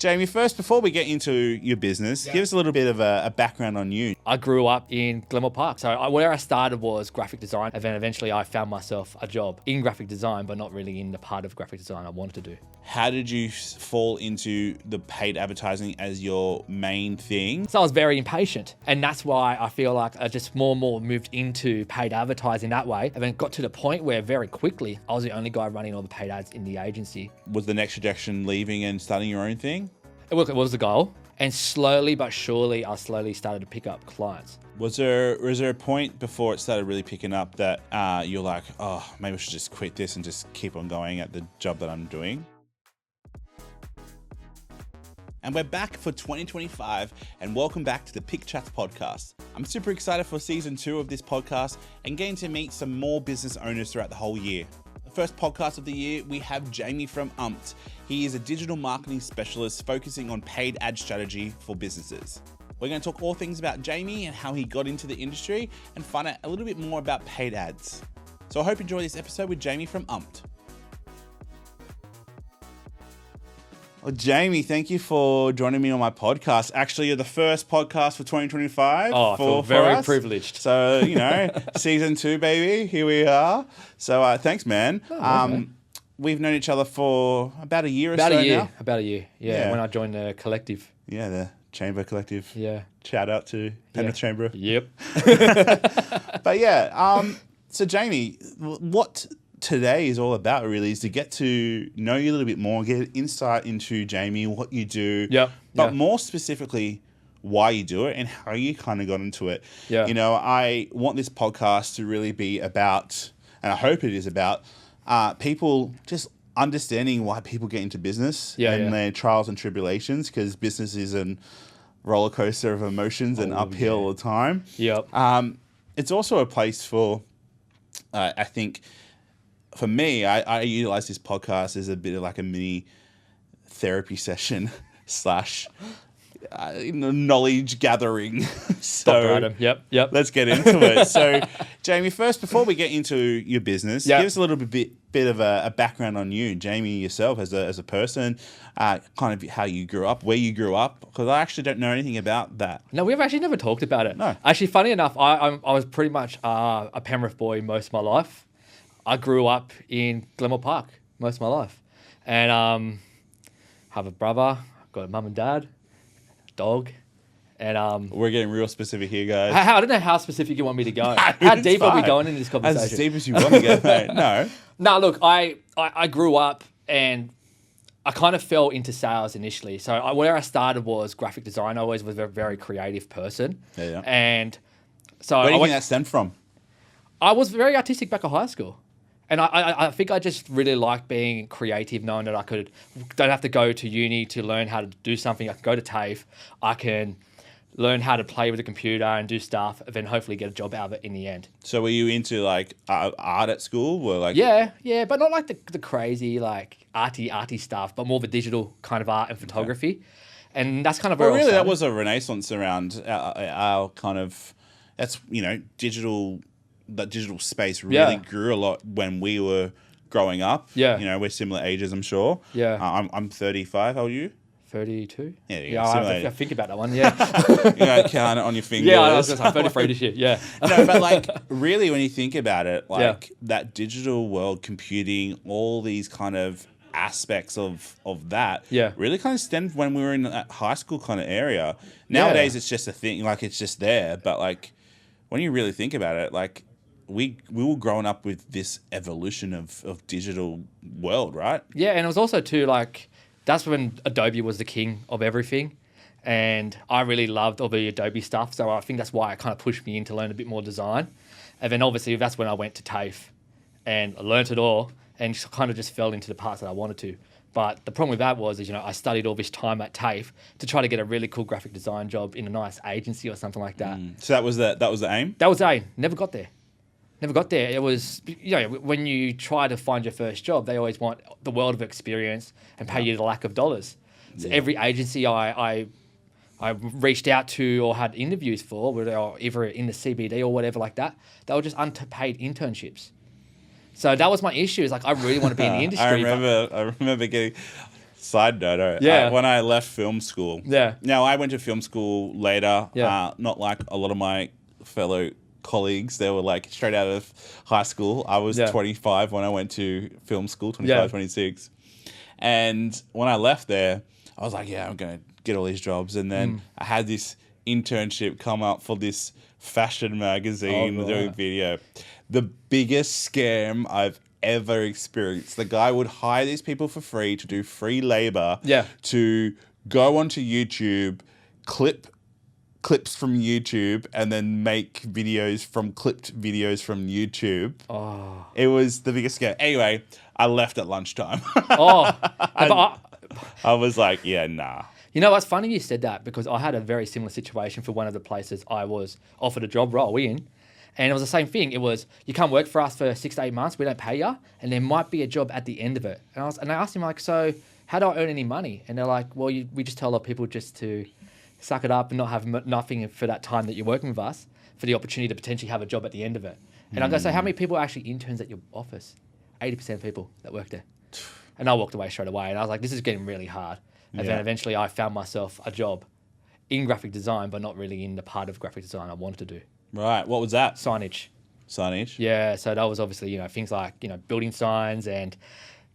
Jamie, first, before we get into your business, give us a little bit of a background on you. I grew up in Glenmore Park. So where I started was graphic design. And then eventually I found myself a job in graphic design, but not really in the part of graphic design I wanted to do. How did you fall into the paid advertising as your main thing? So I was very impatient. And that's why I feel like I just more and more moved into paid advertising that way. And then got to the point where very quickly I was the only guy running all the paid ads in the agency. Was the next trajectory leaving and starting your own thing? It was the goal. And slowly but surely, I slowly started to pick up clients. Was there a point before it started really picking up that you're like, oh, maybe I should just quit this and just keep on going at the job that I'm doing? And we're back for 2025, and welcome back to the Pick Chats podcast. I'm super excited for season 2 of this podcast and getting to meet some more business owners throughout the whole year. The first podcast of the year, we have Jamie from Umped. He is a digital marketing specialist focusing on paid ad strategy for businesses. We're going to talk all things about Jamie and how he got into the industry and find out a little bit more about paid ads. So I hope you enjoy this episode with Jamie from Umped. Well, Jamie, thank you for joining me on my podcast. Actually, you're the first podcast for 2025. Oh, I feel very privileged. So, season 2, baby, here we are. So, thanks, man. Okay. We've known each other for about a year now. About a year. Yeah, when I joined the collective. Yeah, the Chamber Collective. Yeah. Shout out to Penrith Chamber. Yep. But yeah, so Jamie, what today is all about really is to get to know you a little bit more, get insight into Jamie, what you do, but more specifically why you do it and how you kind of got into it. Yeah. I want this podcast to really be about, and I hope it is about, people just understanding why people get into business and their trials and tribulations, because business is a roller coaster of emotions and uphill all the time. Yep. It's also a place for, I think, for me, I utilize this podcast as a bit of like a mini therapy session / knowledge gathering. So Yep. Let's get into it. So, Jamie, first, before we get into your business, give us a little bit of a background on you, Jamie, yourself as a person, kind of how you grew up, where you grew up, because I actually don't know anything about that. No, we've actually never talked about it. No. Actually, funny enough, I was pretty much a Penrith boy most of my life. I grew up in Glenmore Park most of my life, and have a brother, got a mum and dad, dog, and we're getting real specific here, guys. I don't know how specific you want me to go. How deep are we going in this conversation? As deep as you want to get, mate. No. No, look, I grew up and I kind of fell into sales initially. So where I started was graphic design. I always was a very creative person. Yeah. And so where do you think that stemmed from? I was very artistic back at high school. And I think I just really like being creative, knowing that don't have to go to uni to learn how to do something. I can go to TAFE. I can learn how to play with the computer and do stuff, and then hopefully get a job out of it in the end. So were you into like art at school? Or like Yeah, but not like the crazy like arty stuff, but more the digital kind of art and photography. Okay. And that's kind of where really that was a renaissance around our kind of, that's, digital. That digital space really grew a lot when we were growing up. Yeah. We're similar ages, I'm sure. Yeah. I'm 35. How old are you? 32. Yeah, I think about that one. Yeah. Count it on your fingers. Yeah, I was 33 this year. Yeah. No, but like really, when you think about it, like that digital world, computing, all these kind of aspects of that really kind of stemmed when we were in that high school kind of area. Nowadays, it's just a thing, like it's just there. But like when you really think about it, like we were growing up with this evolution of digital world, right? Yeah, and it was also too like that's when Adobe was the king of everything, and I really loved all the Adobe stuff. So I think that's why it kind of pushed me in to learn a bit more design. And then obviously that's when I went to TAFE and I learnt it all and kind of just fell into the parts that I wanted to. But the problem with that was, I studied all this time at TAFE to try to get a really cool graphic design job in a nice agency or something like that. So that was the aim? That was the aim. Never got there. It was, when you try to find your first job, they always want the world of experience and pay you the lack of dollars. So every agency I reached out to or had interviews for, where they were either in the CBD or whatever like that, they were just unpaid internships. So that was my issue. Is like I really want to be in the industry. I remember getting Side note, Yeah. when I left film school, Yeah. Now I went to film school later, Yeah. not like a lot of my fellow colleagues. They were like straight out of high school. I was Yeah. 25 when I went to film school, 25, Yeah. 26. And when I left there, I was like, yeah, I'm going to get all these jobs. And then I had this internship come up for this fashion magazine doing video. The biggest scam I've ever experienced. The guy would hire these people for free to do free labor to go onto YouTube, clips from YouTube, and then make videos from clipped videos from YouTube. Oh. It was the biggest scam. Anyway, I left at lunchtime. I was like, yeah, nah. You know, it's funny you said that because I had a very similar situation for one of the places I was offered a job role in. And it was the same thing. It was, you come work for us for 6 to 8 months, we don't pay you, and there might be a job at the end of it. And I asked him, like, so how do I earn any money? And they're like, well, we just tell a lot of people just to suck it up and not have nothing for that time that you're working with us for the opportunity to potentially have a job at the end of it. And I go, so how many people are actually interns at your office? 80% of people that work there. And I walked away straight away. And I was like, this is getting really hard. And then eventually I found myself a job in graphic design, but not really in the part of graphic design I wanted to do. Right. What was that? Signage. Yeah. So that was obviously, things like, building signs and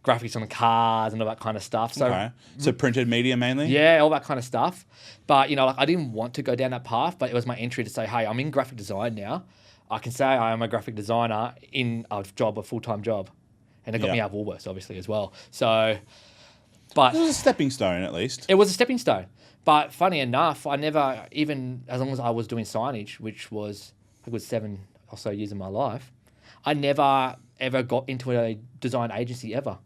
graphics on cars and all that kind of stuff. So, So printed media mainly? Yeah, all that kind of stuff. But, I didn't want to go down that path, but it was my entry to say, hey, I'm in graphic design now. I can say I am a graphic designer in a full-time job. And it got me out of Woolworths, obviously, as well. So, but... It was a stepping stone, at least. It was a stepping stone. But funny enough, I never, even as long as I was doing signage, which was a good 7 or so years of my life, I never, ever got into a design agency ever.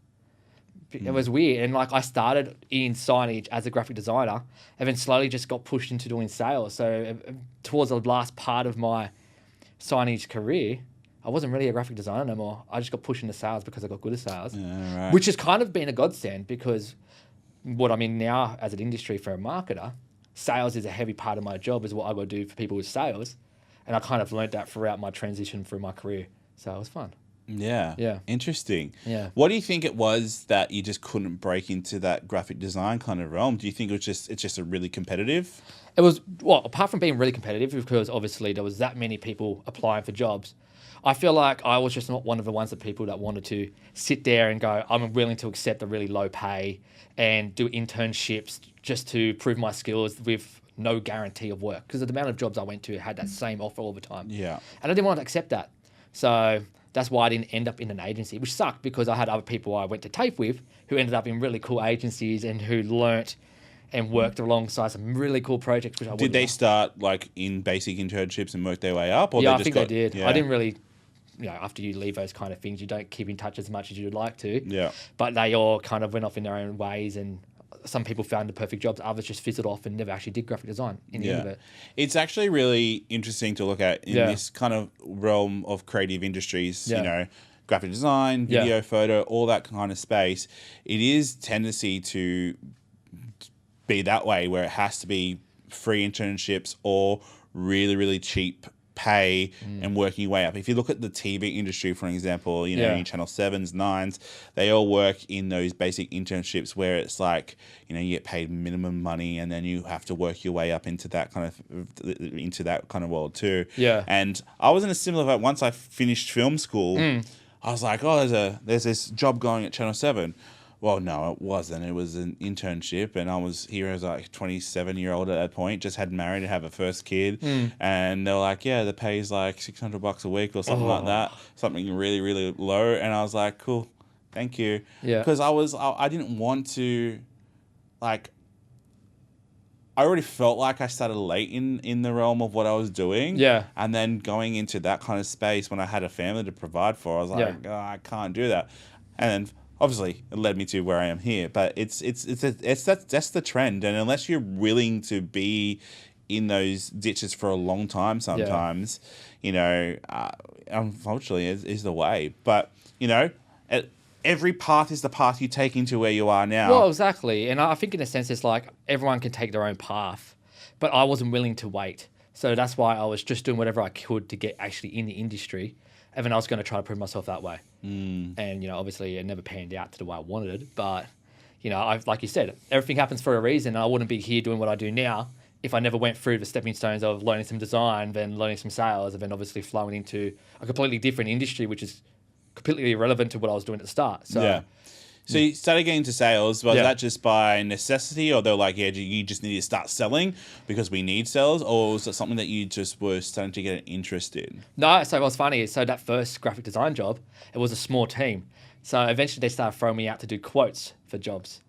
It was weird. And I started in signage as a graphic designer and then slowly just got pushed into doing sales. So towards the last part of my signage career, I wasn't really a graphic designer no more. I just got pushed into sales because I got good at sales, which has kind of been a godsend because what I'm in now as an industry for a marketer, sales is a heavy part of my job, is what I got to do for people with sales. And I kind of learned that throughout my transition through my career. So it was fun. Yeah. Interesting. Yeah. What do you think it was that you just couldn't break into that graphic design kind of realm? Do you think it's just a really competitive? It was, well, apart from being really competitive, because obviously there was that many people applying for jobs, I feel like I was just not one of the ones that people that wanted to sit there and go, I'm willing to accept a really low pay and do internships just to prove my skills with no guarantee of work. Because the amount of jobs I went to had that same offer all the time. Yeah. And I didn't want to accept that. So that's why I didn't end up in an agency, which sucked because I had other people I went to TAFE with who ended up in really cool agencies and who learnt and worked alongside some really cool projects. Which Did they start in basic internships and work their way up? Or yeah, they I just think they did. Yeah. I didn't really, after you leave those kind of things, you don't keep in touch as much as you'd like to. Yeah. But they all kind of went off in their own ways, and some people found the perfect jobs. Others just fizzled off and never actually did graphic design in the end of it. It's actually really interesting to look at in this kind of realm of creative industries, graphic design, video, photo, all that kind of space. It is tendency to be that way where it has to be free internships or really, really cheap pay and working your way up. If you look at the TV industry, for example, your Channel 7s, 9s, they all work in those basic internships where it's like, you get paid minimum money and then you have to work your way up into that kind of world too. Yeah. And I was in a similar boat. Once I finished film school, I was like, oh, there's this job going at Channel 7. Well, no, it wasn't. It was an internship, and I was here as like 27-year-old at that point, just had married and have a first kid, and they were like, yeah, the pay is like $600 a week or something like that, something really, really low, and I was like, cool, thank you, because I didn't want to, I already felt like I started late in the realm of what I was doing, and then going into that kind of space when I had a family to provide for, I was like, oh, I can't do that, and obviously, it led me to where I am here, but that's the trend, and unless you're willing to be in those ditches for a long time, sometimes, unfortunately, is the way. But every path is the path you take into where you are now. Well, exactly, and I think in a sense, it's like everyone can take their own path, but I wasn't willing to wait, so that's why I was just doing whatever I could to get actually in the industry. And then I was going to try to prove myself that way. And, obviously it never panned out to the way I wanted it. But, you know, like you said, everything happens for a reason. And I wouldn't be here doing what I do now if I never went through the stepping stones of learning some design, then learning some sales, and then obviously flowing into a completely different industry, which is completely irrelevant to what I was doing at the start. So, yeah. So you started getting into sales. Was that just by necessity, or they're like, yeah, you just need to start selling because we need sales, or was it something that you just were starting to get an interest in? No, so what's funny is, so that first graphic design job, it was a small team. So eventually they started throwing me out to do quotes for jobs.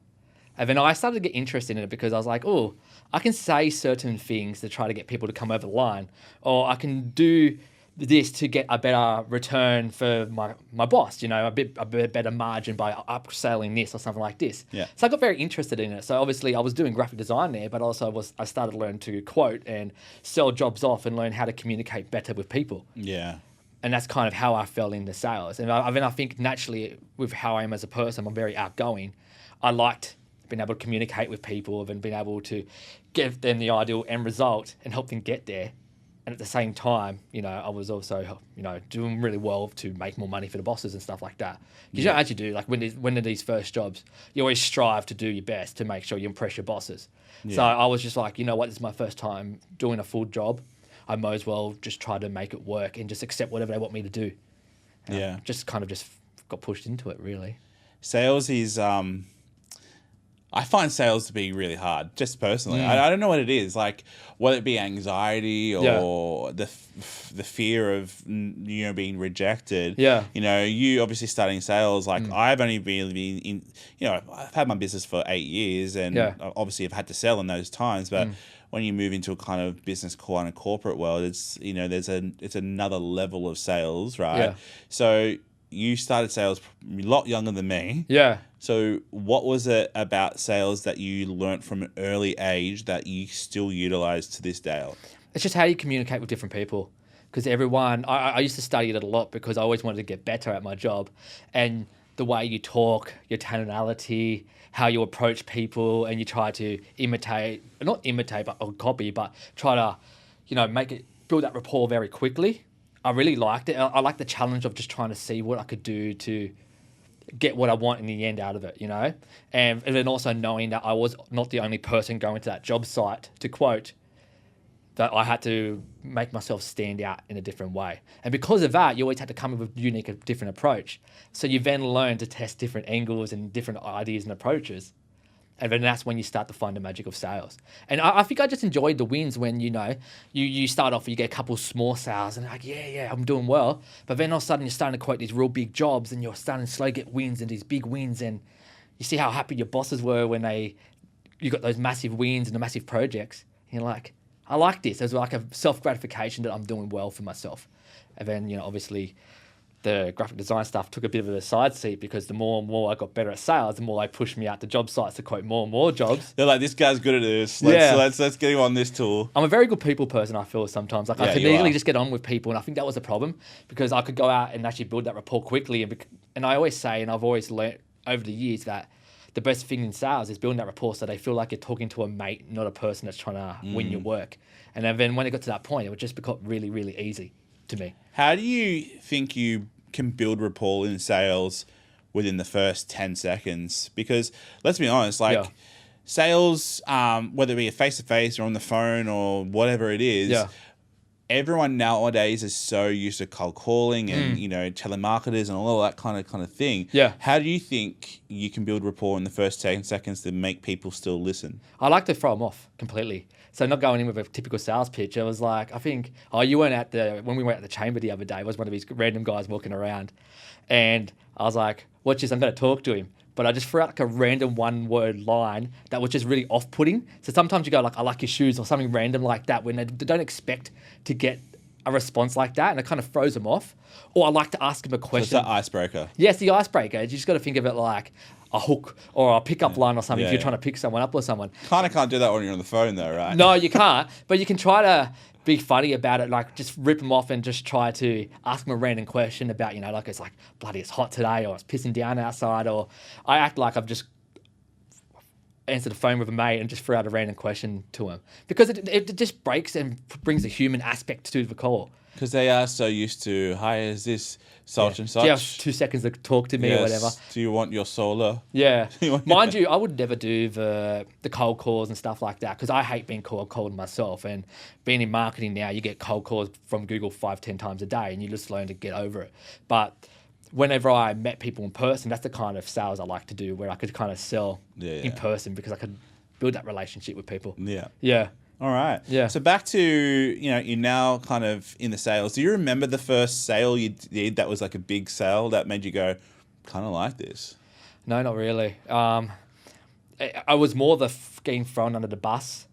And then I started to get interested in it because I was like, oh, I can say certain things to try to get people to come over the line, or I can do this to get a better return for my boss, you know, a bit better margin by upselling this or something like this. Yeah. So I got very interested in it. So obviously I was doing graphic design there, but also I started to learn to quote and sell jobs off and learn how to communicate better with people. Yeah. And that's kind of how I fell into sales. And I think naturally with how I am as a person, I'm very outgoing. I liked being able to communicate with people and being able to give them the ideal end result and help them get there. And at the same time, you know, I was also, you know, doing really well to make more money for the bosses and stuff like that. Because you know, as you do, like when in these first jobs, you always strive to do your best to make sure you impress your bosses. Yeah. So I was just like, you know what, this is my first time doing a full job. I might as well just try to make it work and just accept whatever they want me to do. And just kind of just got pushed into it, really. Sales is... I find sales to be really hard, just personally. I don't know what it is, like whether it be anxiety or the fear of being rejected. Yeah. You know, you obviously starting sales. Like I've only really been in. You know, I've had my business for 8 years, and obviously I've had to sell in those times. But when you move into a kind of business kind of corporate world, it's it's another level of sales, right? Yeah. So you started sales a lot younger than me. Yeah. So what was it about sales that you learnt from an early age that you still utilize to this day? It's just how you communicate with different people. Because everyone, I used to study it a lot because I always wanted to get better at my job. And the way you talk, your tonality, how you approach people, and you try to not imitate, or copy, but try to, build that rapport very quickly. I really liked it. I liked the challenge of just trying to see what I could do to get what I want in the end out of it, you know? And then also knowing that I was not the only person going to that job site to quote, that I had to make myself stand out in a different way. And because of that, you always had to come up with a different approach. So you then learn to test different angles and different ideas and approaches. And then that's when you start to find the magic of sales. And I think I just enjoyed the wins when, you start off, you get a couple small sales and you're like, yeah, I'm doing well. But then all of a sudden you're starting to quote these real big jobs and you're starting to slowly get wins and these big wins. And you see how happy your bosses were when you got those massive wins and the massive projects. And you're like, I like this. There's like a self-gratification that I'm doing well for myself. And then, obviously the graphic design stuff took a bit of a side seat because the more and more I got better at sales, the more they pushed me out to job sites to quote more and more jobs. They're like, this guy's good at this. Let's get him on this tool. I'm a very good people person, I feel sometimes. Like I can easily just get on with people, and I think that was a problem because I could go out and actually build that rapport quickly. And I always say, and I've always learnt over the years, that the best thing in sales is building that rapport so they feel like you're talking to a mate, not a person that's trying to win your work. And then when it got to that point, it would just become really, really easy to me. How do you think you can build rapport in sales within the first 10 seconds? Because let's be honest, sales, whether it be a face-to-face or on the phone or whatever it is, everyone nowadays is so used to cold calling and, telemarketers and all that kind of thing. Yeah. How do you think you can build rapport in the first 10 seconds to make people still listen? I like to throw them off completely. So not going in with a typical sales pitch. It was like, I think, you weren't when we went at the chamber the other day, it was one of these random guys walking around. And I was like, watch this, I'm going to talk to him. But I just threw out like a random one-word line that was just really off-putting. So sometimes you go like, I like your shoes or something random like that when they don't expect to get a response like that, and it kind of throws them off. Or I like to ask them a question. So it's the icebreaker. Yes, the icebreaker. You just got to think of it like a hook or a pickup line or something if you're trying to pick someone up or someone. Kind of can't do that when you're on the phone though, right? No, you can't. But you can try to be funny about it, like just rip them off and just try to ask them a random question about, like it's like, bloody, it's hot today, or it's pissing down outside, or I act like I've just answered the phone with a mate and just threw out a random question to him. Because it just breaks and brings a human aspect to the call. Because they are so used to, hi, is this such and such? Do you have 2 seconds to talk to me or whatever? Do you want your solar? Yeah. Mind you, I would never do the cold calls and stuff like that because I hate being cold called myself. And being in marketing now, you get cold calls from Google 5-10 times a day and you just learn to get over it. But whenever I met people in person, that's the kind of sales I like to do where I could kind of sell in person because I could build that relationship with people. Yeah. Yeah. All right. Yeah. So back to, you're now kind of in the sales. Do you remember the first sale you did that was like a big sale that made you go, kind of like this? No, not really. I was more getting thrown under the bus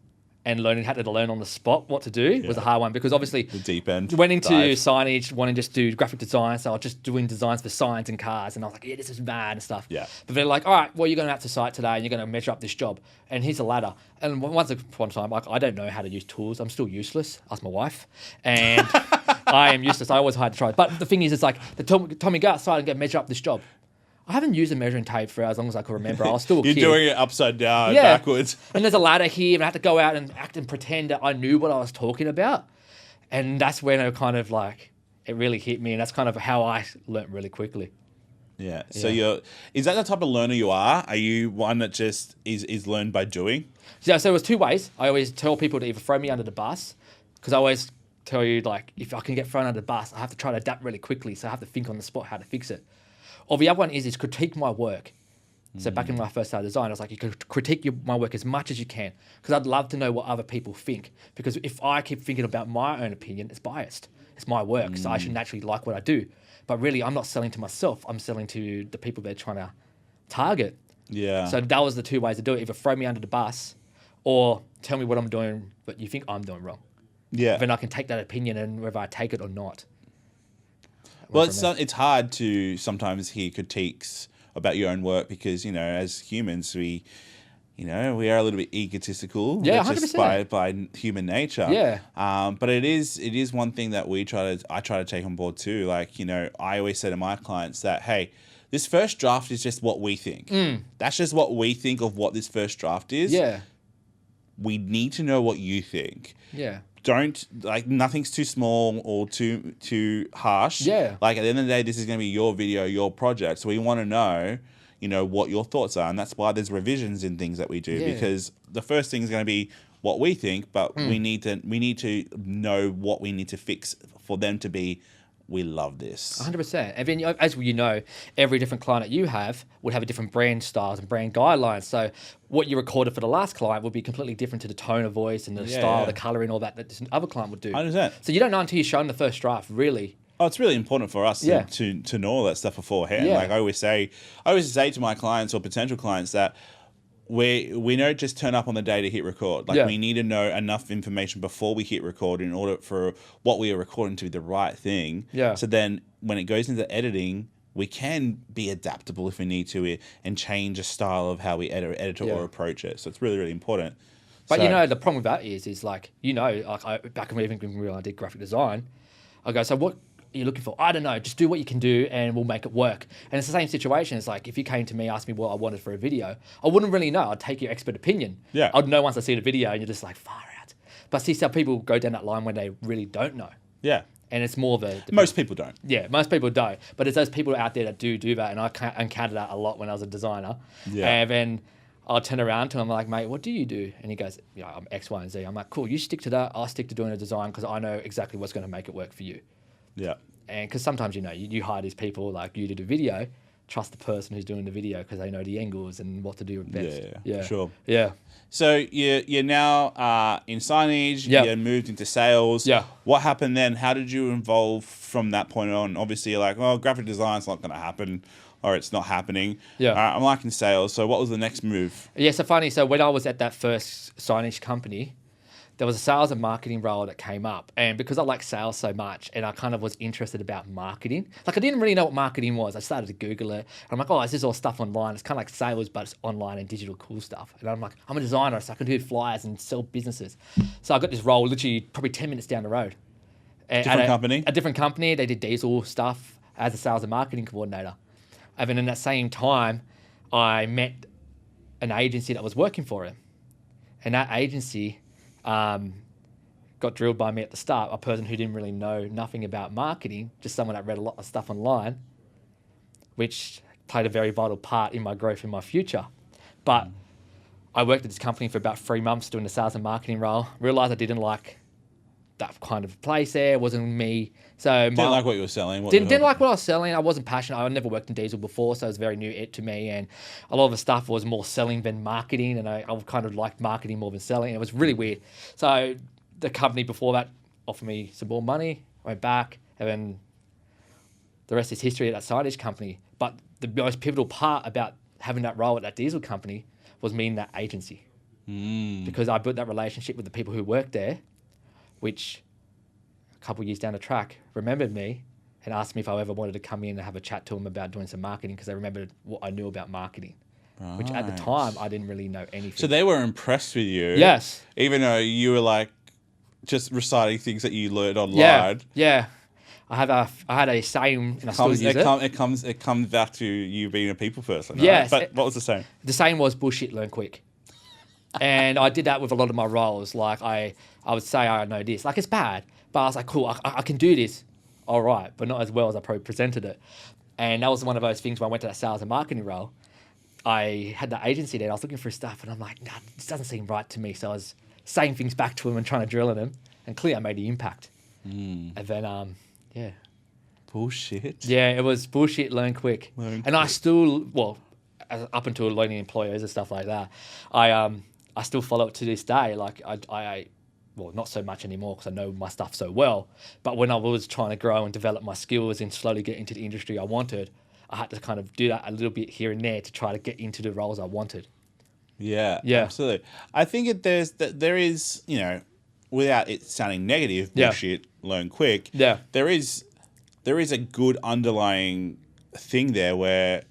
and had to learn on the spot what to do was a hard one because obviously the deep end went into signage, wanting to just do graphic design. So I was just doing designs for signs and cars. And I was like, yeah, this is mad and stuff. Yeah. But they're like, all right, well, you're going to have to site today and you're going to measure up this job. And here's a ladder. And once upon a time, like, I don't know how to use tools. I'm still useless. Ask my wife. And I am useless. I always had to try. But the thing is, it's like, they told me go outside and measure up this job. I haven't used a measuring tape for as long as I can remember. I was still a kid. You're doing it upside down, backwards. And there's a ladder here, and I had to go out and act and pretend that I knew what I was talking about. And that's when it kind of like, it really hit me. And that's kind of how I learnt really quickly. Yeah. So is that the type of learner you are? Are you one that just is learned by doing? So it was two ways. I always tell people to either throw me under the bus, because I always tell you, like, if I can get thrown under the bus, I have to try to adapt really quickly. So I have to think on the spot how to fix it. Or the other one is critique my work. So back in my first started design, I was like, you can critique my work as much as you can because I'd love to know what other people think. Because if I keep thinking about my own opinion, it's biased. It's my work, so I should naturally like what I do. But really, I'm not selling to myself. I'm selling to the people they're trying to target. Yeah. So that was the two ways to do it. Either throw me under the bus or tell me what I'm doing, but you think I'm doing wrong. Yeah. Then I can take that opinion and whether I take it or not. Well, it's hard to sometimes hear critiques about your own work because, as humans, we are a little bit egotistical. Yeah, just 100%. by human nature. Yeah. But it is one thing that I try to take on board too. Like, I always say to my clients that, hey, this first draft is just what we think. That's just what we think of what this first draft is. Yeah. We need to know what you think. Yeah. Nothing's too small or too harsh. Yeah. Like, at the end of the day, this is going to be your video, your project. So we want to know, what your thoughts are. And that's why there's revisions in things that we do because the first thing is going to be what we think, but we need to know what we need to fix for them to be, we love this. 100%. And then, as you know, every different client that you have would have a different brand styles and brand guidelines. So what you recorded for the last client would be completely different to the tone of voice and the style, the coloring, all that this other client would do. 100%. So you don't know until you're shown the first draft, really. Oh, it's really important for us to know all that stuff beforehand. Yeah. Like I always say to my clients or potential clients that we don't just turn up on the day to hit record. Like we need to know enough information before we hit record in order for what we are recording to be the right thing. Yeah. So then when it goes into editing, we can be adaptable if we need to and change a style of how we edit or approach it. So it's really, really important. But the problem with that is like, back when I did graphic design, I go, so what are you looking for? I don't know. Just do what you can do and we'll make it work. And it's the same situation. It's like if you came to me, asked me what I wanted for a video, I wouldn't really know. I'd take your expert opinion. Yeah. I'd know once I see the video and you're just like, far out. But see some people go down that line when they really don't know. Yeah. And it's more most people don't. Yeah, most people don't. But it's those people out there that do that. And I encountered that a lot when I was a designer. Yeah. And then I'll turn around to him like, mate, what do you do? And he goes, I'm X, Y, and Z. I'm like, cool, you stick to that. I'll stick to doing a design because I know exactly what's going to make it work for you. Yeah. And because sometimes, you hire these people like you to do video, trust the person who's doing the video because they know the angles and what to do best. Yeah, sure. Yeah. So you're now in signage, you moved into sales. Yeah. What happened then? How did you evolve from that point on? Obviously, you're like, well, graphic design's not going to happen or it's not happening. Yeah. I'm liking sales. So what was the next move? Yeah, so funny. So when I was at that first signage company, there was a sales and marketing role that came up. And because I like sales so much and I kind of was interested about marketing, like I didn't really know what marketing was. I started to Google it. And I'm like, oh, is this all stuff online? It's kind of like sales, but it's online and digital cool stuff. And I'm like, I'm a designer, so I can do flyers and sell businesses. So I got this role literally probably 10 minutes down the road. Different company? A different company. They did diesel stuff as a sales and marketing coordinator. And then in that same time, I met an agency that was working for him. And that agency got drilled by me at the start, a person who didn't really know nothing about marketing, just someone that read a lot of stuff online, which played a very vital part in my growth in my future. But I worked at this company for about 3 months doing the sales and marketing role, realised I didn't like that kind of place there, it wasn't me. So Didn't like what you were selling. Didn't like what I was selling. I wasn't passionate. I never worked in diesel before, so it was very new to me. And a lot of the stuff was more selling than marketing, and I kind of liked marketing more than selling. It was really weird. So the company before that offered me some more money. I went back, and then the rest is history at that signage company. But the most pivotal part about having that role at that diesel company was me in that agency. Because I built that relationship with the people who worked there, which a couple of years down the track remembered me and asked me if I ever wanted to come in and have a chat to them about doing some marketing, because they remembered what I knew about marketing, which at the time I didn't really know anything. So they were impressed with you. Yes. Even though you were like just reciting things that you learned online. Yeah. I had a saying, and I still use it. It comes back to you being a people person. Right? Yes. But what was the saying? The saying was bullshit, learn quick. And I did that with a lot of my roles. Like I would say I know this. Like it's bad, but I was like, cool, I can do this. All right, but not as well as I probably presented it. And that was one of those things when I went to that sales and marketing role. I had that agency there. I was looking for stuff, and I'm like, nah, this doesn't seem right to me. So I was saying things back to him and trying to drill at him. And clearly I made the impact. And then, yeah. Bullshit. Yeah, it was bullshit, learn quick. And I still, up until learning employers and stuff like that, I still follow it to this day. Like I not so much anymore because I know my stuff so well. But when I was trying to grow and develop my skills and slowly get into the industry I wanted, I had to kind of do that a little bit here and there to try to get into the roles I wanted. Yeah, absolutely. I think there is, without it sounding negative, bullshit, learn quick. Yeah. There is a good underlying thing there where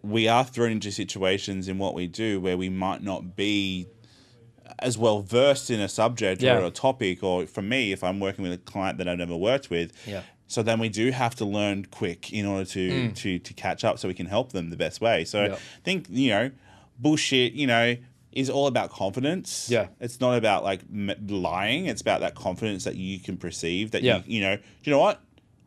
we are thrown into situations in what we do where we might not be as well versed in a subject or a topic, or for me, if I'm working with a client that I've never worked with, so then we do have to learn quick in order to catch up so we can help them the best way. So I think, bullshit, is all about confidence. Yeah. It's not about like lying. It's about that confidence that you can perceive that you know what?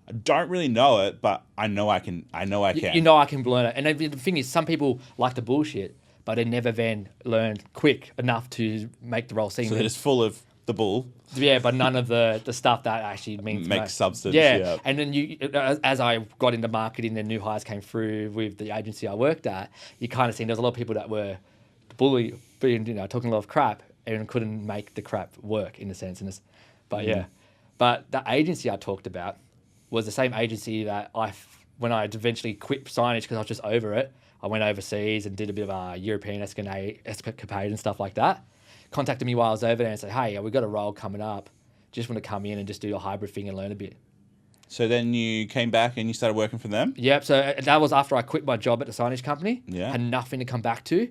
I don't really know it, but I know I can. I know I can. I can learn it. And the thing is, some people like the bullshit, but they never then learn quick enough to make the role seem. So they're just full of the bull. Yeah, but none of the stuff that actually means makes substance. Yeah. And then as I got into marketing and new hires came through with the agency I worked at, you kind of seen there's a lot of people that were talking a lot of crap and couldn't make the crap work in a sense. But the agency I talked about was the same agency that when I eventually quit signage because I was just over it, I went overseas and did a bit of a European escapade and stuff like that. Contacted me while I was over there and said, hey, we've got a role coming up. Just want to come in and just do a hybrid thing and learn a bit. So then you came back and you started working for them? Yep. So that was after I quit my job at the signage company. Yeah. Had nothing to come back to.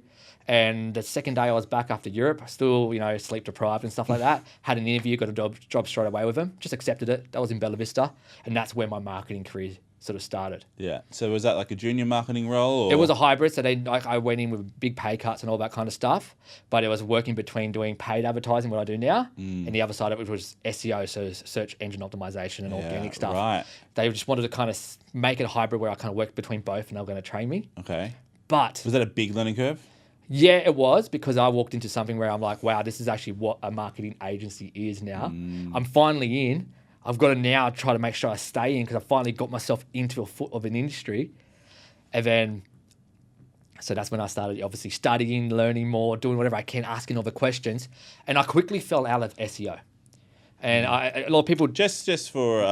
And the second day I was back after Europe, still, sleep deprived and stuff like that. Had an interview, got a job straight away with them. Just accepted it. That was in Bella Vista. And that's where my marketing career sort of started. Yeah. So was that like a junior marketing role? Or? It was a hybrid. So I went in with big pay cuts and all that kind of stuff. But it was working between doing paid advertising, what I do now, and the other side of it was SEO, so search engine optimization and organic stuff. Right. They just wanted to kind of make it a hybrid where I kind of worked between both and they were going to train me. Okay. But was that a big learning curve? Yeah, it was, because I walked into something where I'm like, wow, this is actually what a marketing agency is now. I'm finally in. I've got to now try to make sure I stay in because I finally got myself into a foot of an industry. And then, so that's when I started obviously studying, learning more, doing whatever I can, asking all the questions. And I quickly fell out of SEO. And a lot of people... Just for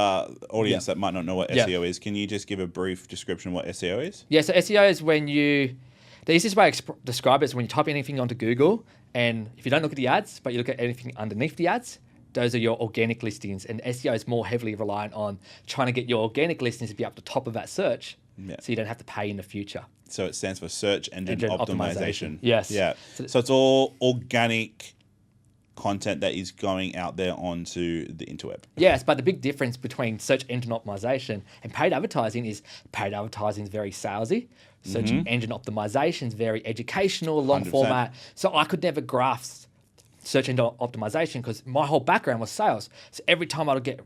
audience that might not know what SEO is, can you just give a brief description of what SEO is? Yeah, so SEO is when the easiest way to describe it is when you type anything onto Google, and if you don't look at the ads, but you look at anything underneath the ads, those are your organic listings. And SEO is more heavily reliant on trying to get your organic listings to be up the top of that search, so you don't have to pay in the future. So it stands for search engine optimization. Yes. Yeah. So it's all organic content that is going out there onto the interweb. Yes, but the big difference between search engine optimization and paid advertising is paid advertising is very salesy. Search engine optimization is very educational, long 100%. format. So I could never grasp search engine optimization because my whole background was sales. So every time I would get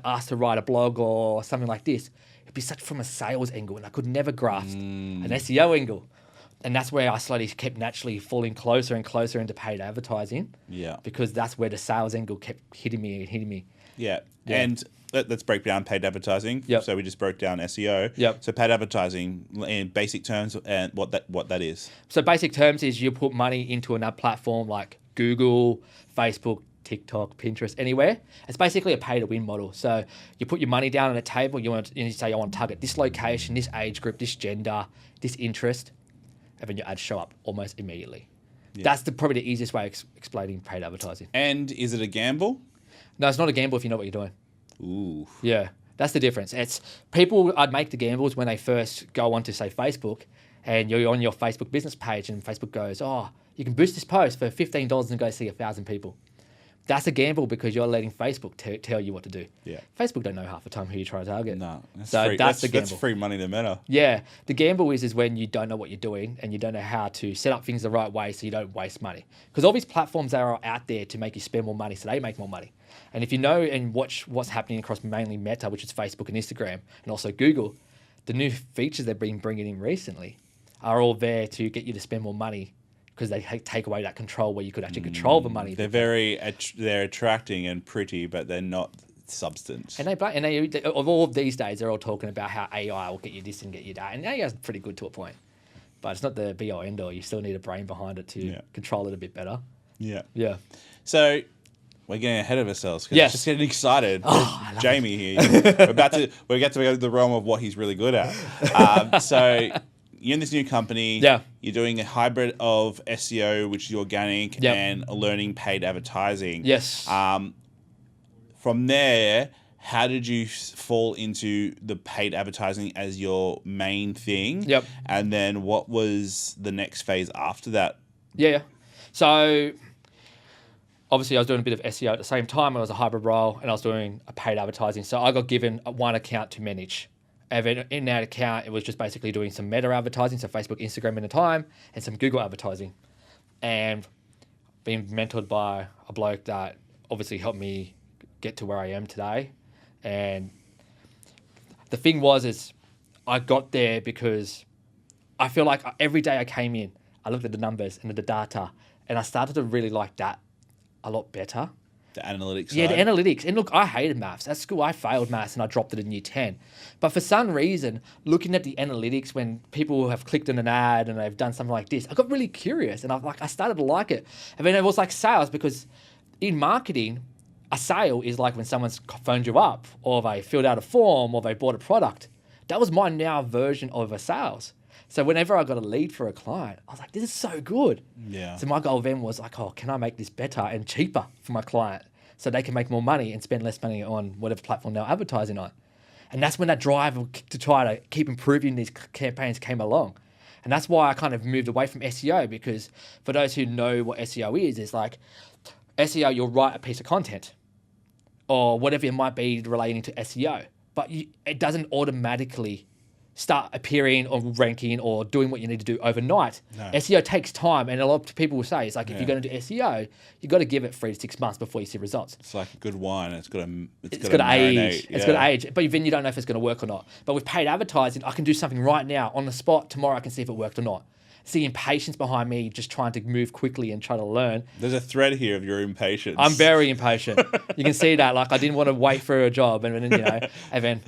asked to write a blog or something like this, it'd be such from a sales angle, and I could never grasp an SEO angle. And that's where I slowly kept naturally falling closer and closer into paid advertising. Yeah. Because that's where the sales angle kept hitting me. Yeah. And let's break down paid advertising. Yep. So we just broke down SEO. Yep. So paid advertising in basic terms and what that is. So basic terms is you put money into an ad platform like Google, Facebook, TikTok, Pinterest, anywhere. It's basically a pay-to-win model. So you put your money down on a table. You say, I want to target this location, this age group, this gender, this interest, and then your ads show up almost immediately. Yeah. That's probably the easiest way of explaining paid advertising. And is it a gamble? No, it's not a gamble if you know what you're doing. Ooh. Yeah, that's the difference. It's people. I'd make the gambles when they first go onto, say, Facebook, and you're on your Facebook business page, and Facebook goes, "Oh, you can boost this post for $15 and go see 1,000 people." That's a gamble because you're letting Facebook tell you what to do. Yeah. Facebook don't know half the time who you try to target. No, so free. that's the gamble. That's free money no matter. Yeah, the gamble is when you don't know what you're doing and you don't know how to set up things the right way so you don't waste money. Because all these platforms are out there to make you spend more money so they make more money. And if you know and watch what's happening across mainly Meta, which is Facebook and Instagram, and also Google, the new features they've been bringing in recently are all there to get you to spend more money because they take away that control where you could actually control the money. They're attracting and pretty, but they're not substance. And they of all of these days, they're all talking about how AI will get you this and get you that. And AI is pretty good to a point, but it's not the be all end all. You still need a brain behind it to control it a bit better. Yeah. Yeah. So we're getting ahead of ourselves. Yes. Just getting excited. Oh, Jamie here. We're about to go to the realm of what he's really good at. So you're in this new company. Yeah. You're doing a hybrid of SEO, which is organic, Yep. and learning paid advertising. Yes. From there, how did you fall into the paid advertising as your main thing? Yep. And then what was the next phase after that? Yeah. So obviously I was doing a bit of SEO at the same time. I was a hybrid role and I was doing a paid advertising. So I got given one account to manage. And then in that account, it was just basically doing some Meta advertising, so Facebook, Instagram at a time, and some Google advertising. And being mentored by a bloke that obviously helped me get to where I am today. And the thing is I got there because I feel like every day I came in, I looked at the numbers and the data, and I started to really like that a lot better. The analytics Yeah, side? the analytics. And look, I hated maths. At school, I failed maths and I dropped it in year 10. But for some reason, looking at the analytics when people have clicked on an ad and they've done something like this, I got really curious and I started to like it. And then it was like sales because in marketing, a sale is like when someone's phoned you up or they filled out a form or they bought a product. That was my now version of a sales. So whenever I got a lead for a client, I was like, this is so good. Yeah. So my goal then was like, oh, can I make this better and cheaper for my client so they can make more money and spend less money on whatever platform they're advertising on? And that's when that drive to try to keep improving these campaigns came along. And that's why I kind of moved away from SEO because for those who know what SEO is, it's like SEO, you'll write a piece of content or whatever it might be relating to SEO, but it doesn't automatically start appearing or ranking or doing what you need to do overnight. No. SEO takes time, and a lot of people will say it's like if you're going to do SEO, you've got to give it 3 to 6 months before you see results. It's like a good wine; it's got to age. Marinate. It's got to age, but then you don't know if it's going to work or not. But with paid advertising, I can do something right now on the spot. Tomorrow, I can see if it worked or not. It's the impatience behind me just trying to move quickly and try to learn. There's a thread here of your impatience. I'm very impatient. You can see that. Like I didn't want to wait for a job, and then and then.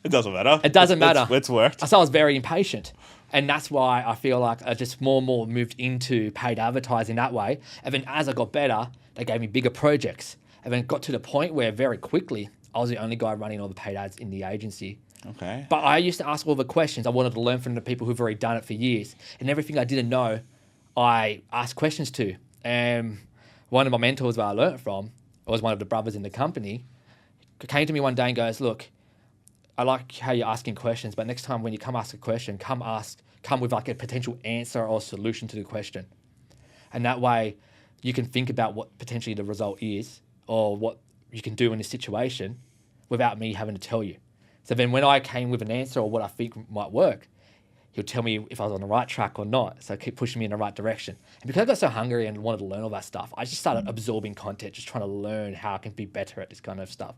It doesn't matter. It doesn't matter. It's worked. So I was very impatient. And that's why I feel like I just more and more moved into paid advertising that way. And then as I got better, they gave me bigger projects. And then it got to the point where very quickly, I was the only guy running all the paid ads in the agency. Okay. But I used to ask all the questions. I wanted to learn from the people who've already done it for years. And everything I didn't know, I asked questions to. And one of my mentors that I learned from was one of the brothers in the company. He came to me one day and goes, look, I like how you're asking questions, but next time when you come ask a question, come with like a potential answer or solution to the question. And that way you can think about what potentially the result is or what you can do in this situation without me having to tell you. So then when I came with an answer or what I think might work, he'll tell me if I was on the right track or not. So keep pushing me in the right direction. And because I got so hungry and wanted to learn all that stuff, I just started absorbing content, just trying to learn how I can be better at this kind of stuff.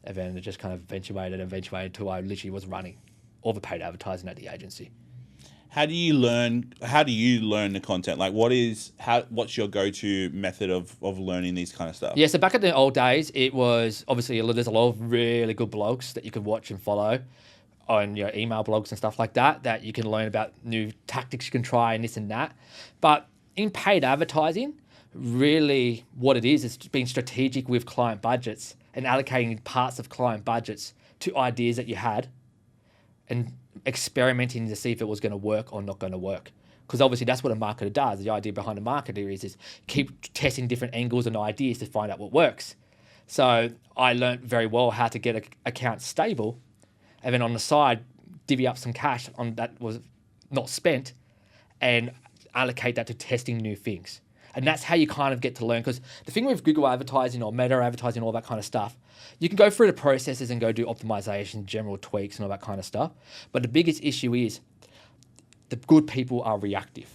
And then it just kind of eventuated until I literally was running all the paid advertising at the agency. How do you learn the content? Like what's your go-to method of learning these kind of stuff? Yeah, so back in the old days, it was obviously there's a lot of really good blogs that you could watch and follow on your email blogs and stuff like that you can learn about new tactics you can try and this and that. But in paid advertising, really what it is being strategic with client budgets and allocating parts of client budgets to ideas that you had and experimenting to see if it was going to work or not going to work. Because obviously that's what a marketer does. The idea behind a marketer is keep testing different angles and ideas to find out what works. So I learned very well how to get an account stable, and then on the side, divvy up some cash on that was not spent and allocate that to testing new things. And that's how you kind of get to learn. Because the thing with Google advertising or meta advertising, all that kind of stuff, you can go through the processes and go do optimization, general tweaks and all that kind of stuff. But the biggest issue is the good people are reactive.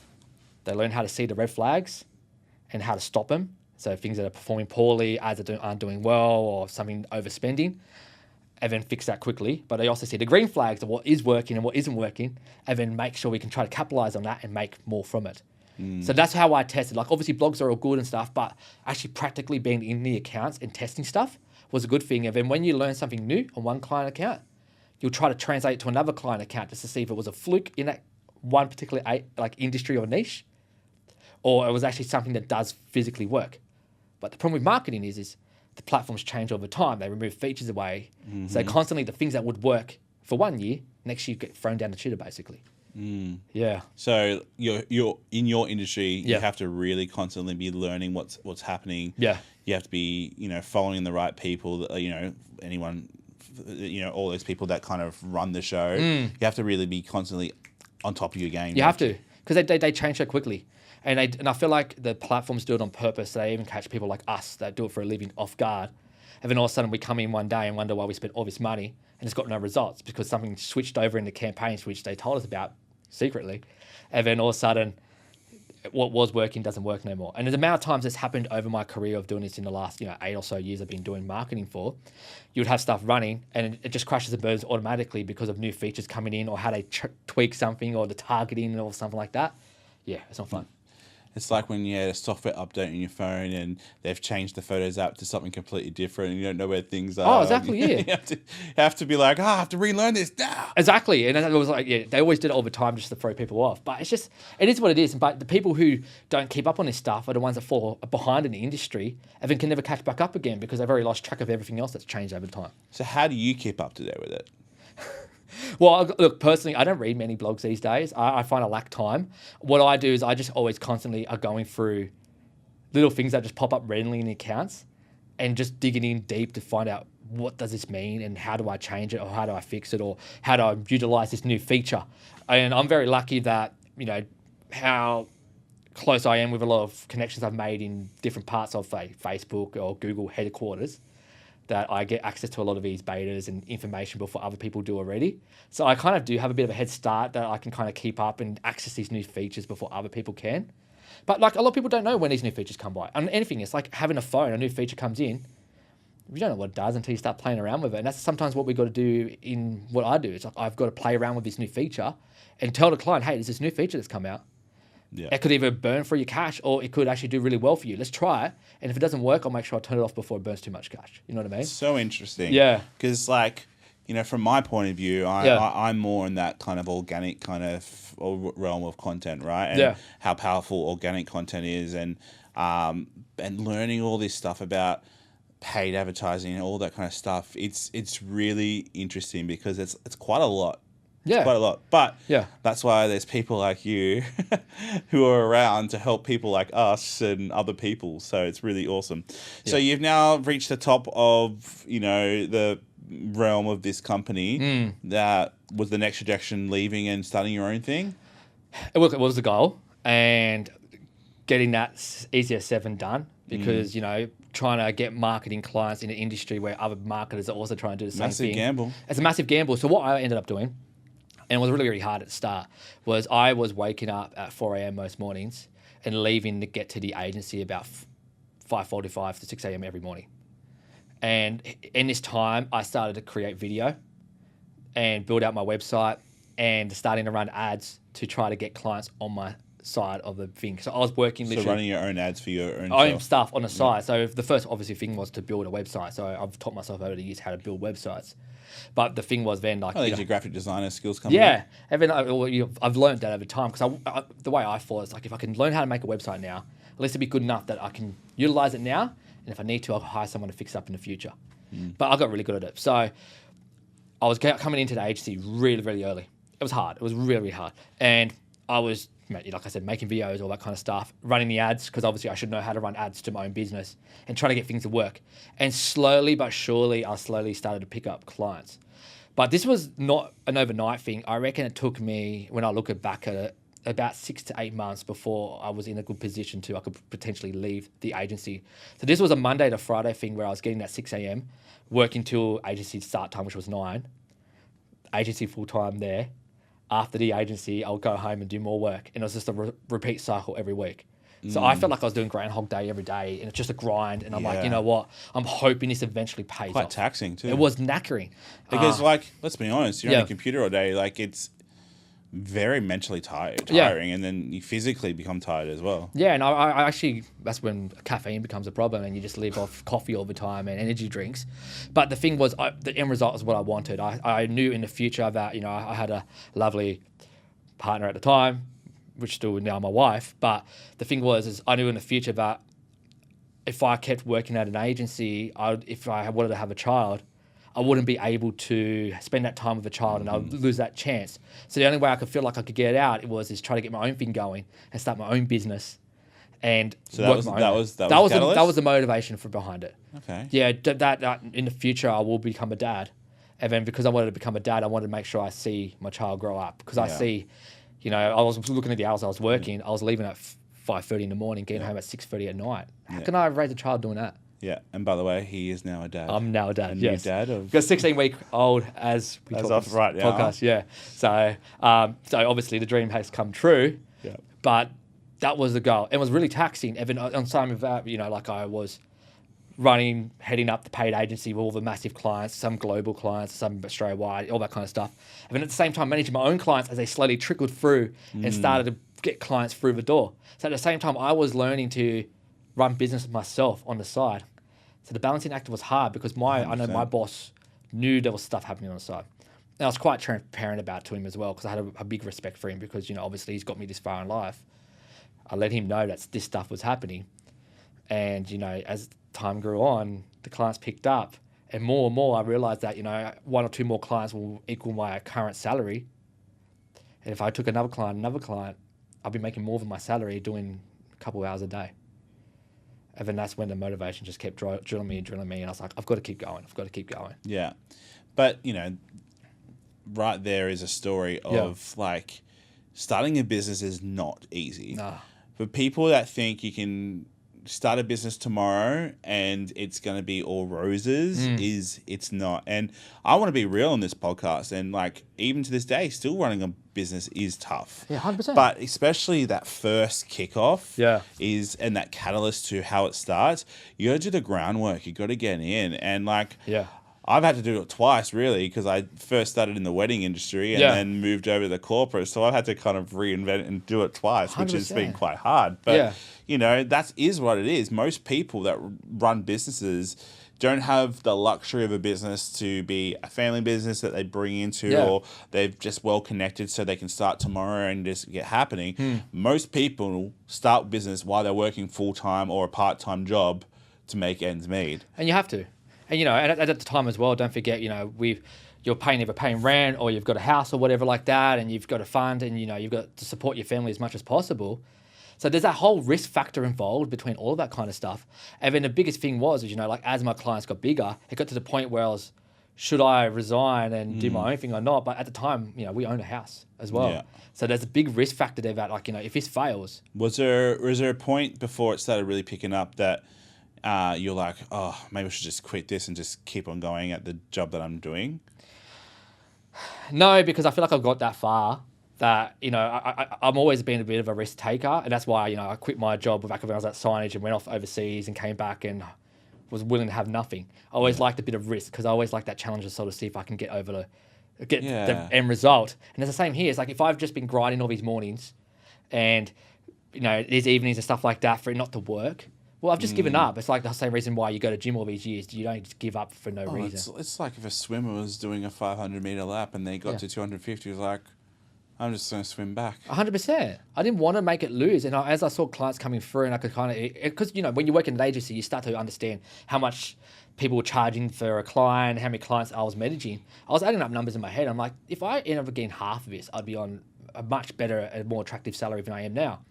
They learn how to see the red flags and how to stop them. So things that are performing poorly, ads that aren't doing well, or something overspending, and then fix that quickly. But they also see the green flags of what is working and what isn't working, and then make sure we can try to capitalize on that and make more from it. So that's how I tested. Like obviously blogs are all good and stuff, but actually practically being in the accounts and testing stuff was a good thing. And then when you learn something new on one client account, you'll try to translate it to another client account just to see if it was a fluke in that one particular like industry or niche, or it was actually something that does physically work. But the problem with marketing is the platforms change over time. They remove features away. So constantly the things that would work for 1 year, next year get thrown down the shitter basically. Yeah. So you're in your industry, you have to really constantly be learning what's happening. Yeah. You have to be, following the right people, anyone, all those people that kind of run the show. You have to really be constantly on top of your game. You have to, because they change so quickly. And I feel like the platforms do it on purpose. They even catch people like us that do it for a living off guard. And then all of a sudden we come in one day and wonder why we spent all this money and it's got no results because something switched over in the campaigns which they told us about secretly. And then all of a sudden what was working doesn't work no more. And the amount of times it's happened over my career of doing this in the last 8 or so years I've been doing marketing for, you would have stuff running and it just crashes and burns automatically because of new features coming in or how they tweak something or the targeting or something like that. Yeah, it's not fun. It's like when you had a software update on your phone and they've changed the Photos app to something completely different and you don't know where things are. Oh, exactly, yeah. You have to be like, I have to relearn this now. Exactly. And it was like, they always did it all the time just to throw people off. But it is what it is. But the people who don't keep up on this stuff are the ones that fall behind in the industry and then can never catch back up again because they've already lost track of everything else that's changed over time. So how do you keep up to date with it? Well, look, personally, I don't read many blogs these days. I find I lack time. What I do is I just always constantly are going through little things that just pop up randomly in the accounts and just digging in deep to find out what does this mean and how do I change it or how do I fix it or how do I utilize this new feature. And I'm very lucky that, how close I am with a lot of connections I've made in different parts of Facebook or Google headquarters, that I get access to a lot of these betas and information before other people do already. So I kind of do have a bit of a head start that I can kind of keep up and access these new features before other people can. But like a lot of people don't know when these new features come by. And anything, it's like having a phone, a new feature comes in, you don't know what it does until you start playing around with it. And that's sometimes what we've got to do in what I do. It's like I've got to play around with this new feature and tell the client, hey, there's this new feature that's come out. Yeah. It could either burn for your cash or it could actually do really well for you. Let's try it. And if it doesn't work, I'll make sure I turn it off before it burns too much cash. You know what I mean? So interesting. Yeah. Because from my point of view, I'm more in that kind of organic kind of realm of content, right? And how powerful organic content is and learning all this stuff about paid advertising and all that kind of stuff. It's really interesting because it's quite a lot. Yeah. It's quite a lot. But that's why there's people like you who are around to help people like us and other people. So it's really awesome. Yeah. So you've now reached the top of, the realm of this company. That was the next projection, leaving and starting your own thing? It was the goal. And getting that easier said than done because, trying to get marketing clients in an industry where other marketers are also trying to do the same thing. Massive gamble. It's a massive gamble. So what I ended up doing, and it was really, really hard at the start, was I was waking up at 4 a.m. most mornings and leaving to get to the agency about 5:45 to 6 a.m. every morning. And in this time, I started to create video and build out my website and starting to run ads to try to get clients on my side of the thing. So I was working literally... So running your own ads for your own stuff on the side. Yeah. So the first obviously thing was to build a website. So I've taught myself over the years how to build websites. But the thing was then like... your graphic designer skills come Yeah. And then I've learned that over time because the way I thought is like if I can learn how to make a website now, at least it'd be good enough that I can utilize it now. And if I need to, I'll hire someone to fix it up in the future. But I got really good at it. So I was coming into the agency really, really early. It was hard. It was really, really hard. And I was, like I said, making videos, all that kind of stuff, running the ads, because obviously I should know how to run ads to my own business and trying to get things to work. And slowly but surely, I slowly started to pick up clients. But this was not an overnight thing. I reckon it took me, when I look back at it, about 6 to 8 months before I was in a good position I could potentially leave the agency. So this was a Monday to Friday thing where I was getting at 6 a.m., working till agency start time, which was 9, agency full time there. After the agency, I'll go home and do more work. And it was just a repeat cycle every week. So I felt like I was doing Groundhog Day every day, and it's just a grind. And I'm like, you know what? I'm hoping this eventually pays off. Quite taxing too. It was knackering. Because let's be honest, you're on a computer all day. Like it's very mentally tiring, and then you physically become tired as well. Yeah, and I actually, that's when caffeine becomes a problem and you just live off coffee all the time and energy drinks. But the thing was, the end result was what I wanted. I knew in the future that, I had a lovely partner at the time, which still now my wife. But the thing was, I knew in the future that if I kept working at an agency, if I wanted to have a child, I wouldn't be able to spend that time with a child and I would lose that chance. So the only way I could feel like I could get out is try to get my own thing going and start my own business. And so that was the motivation for behind it. Okay. Yeah, that in the future I will become a dad. And then because I wanted to become a dad, I wanted to make sure I see my child grow up. Because I see, I was looking at the hours I was working. I was leaving at 5:30 in the morning, getting home at 6:30 at night. How can I raise a child doing that? Yeah, and by the way, he is now a dad. I'm now a dad. New dad of... Got 16-week-old as we talk off right now. Podcast. Yeah. So obviously the dream has come true. Yeah. But that was the goal. It was really taxing. Even on some of that, like I was heading up the paid agency with all the massive clients, some global clients, some Australia-wide, all that kind of stuff. And then at the same time, managing my own clients as they slowly trickled through and started to get clients through the door. So at the same time, I was learning to run business myself on the side. So the balancing act was hard because I know my boss knew there was stuff happening on the side. And I was quite transparent about it to him as well because I had a big respect for him because, obviously he's got me this far in life. I let him know that this stuff was happening. And, as time grew on, the clients picked up. And more, I realized that, 1 or 2 more clients will equal my current salary. And if I took another client, I'll be making more than my salary doing a couple hours a day. And then that's when the motivation just kept drilling me. And I was like, I've got to keep going. Yeah. But, right there is a story of like starting a business is not easy. Nah. For people that think you can start a business tomorrow and it's going to be all roses, it's not. And I want to be real on this podcast. And like, even to this day, still running a business is tough. Yeah, 100%. But especially that first kickoff and that catalyst to how it starts, you got to do the groundwork. You got to get in. And like, I've had to do it twice, really, because I first started in the wedding industry and then moved over to the corporate. So I've had to kind of reinvent and do it twice, 100%. Which has been quite hard. But, that is what it is. Most people that run businesses don't have the luxury of a business to be a family business that they bring into or they've just well connected so they can start tomorrow and just get happening. Most people start business while they're working full-time or a part-time job to make ends meet. And you have to. And, and at the time as well, don't forget, you're either paying rent or you've got a house or whatever like that, and you've got a fund and, you've got to support your family as much as possible. So there's that whole risk factor involved between all of that kind of stuff. And then the biggest thing was, as my clients got bigger, it got to the point where I was, should I resign and do my own thing or not? But at the time, we owned a house as well. Yeah. So there's a big risk factor there that, if this fails. Was there a point before it started really picking up that you're like, oh, maybe I should just quit this and just keep on going at the job that I'm doing? No, because I feel like I've got that far that, you know, I'm always been a bit of a risk taker. And that's why, you know, I quit my job back when I was at signage and went off overseas and came back and was willing to have nothing. I always liked a bit of risk because I always like that challenge to sort of see if I can get over the end result. And it's the same here. It's like if I've just been grinding all these mornings and, you know, these evenings and stuff like that for it not to work, well, I've just given up. It's like the same reason why you go to gym all these years. You don't just give up for no reason. It's like if a swimmer was doing a 500-meter lap and they got to 250, he was like, I'm just going to swim back. 100%. I didn't want to make it lose. And as I saw clients coming through and I could kind of... Because, you know, when you work in an agency, you start to understand how much people were charging for a client, how many clients I was managing. I was adding up numbers in my head. I'm like, if I end up getting half of this, I'd be on a much better and more attractive salary than I am now.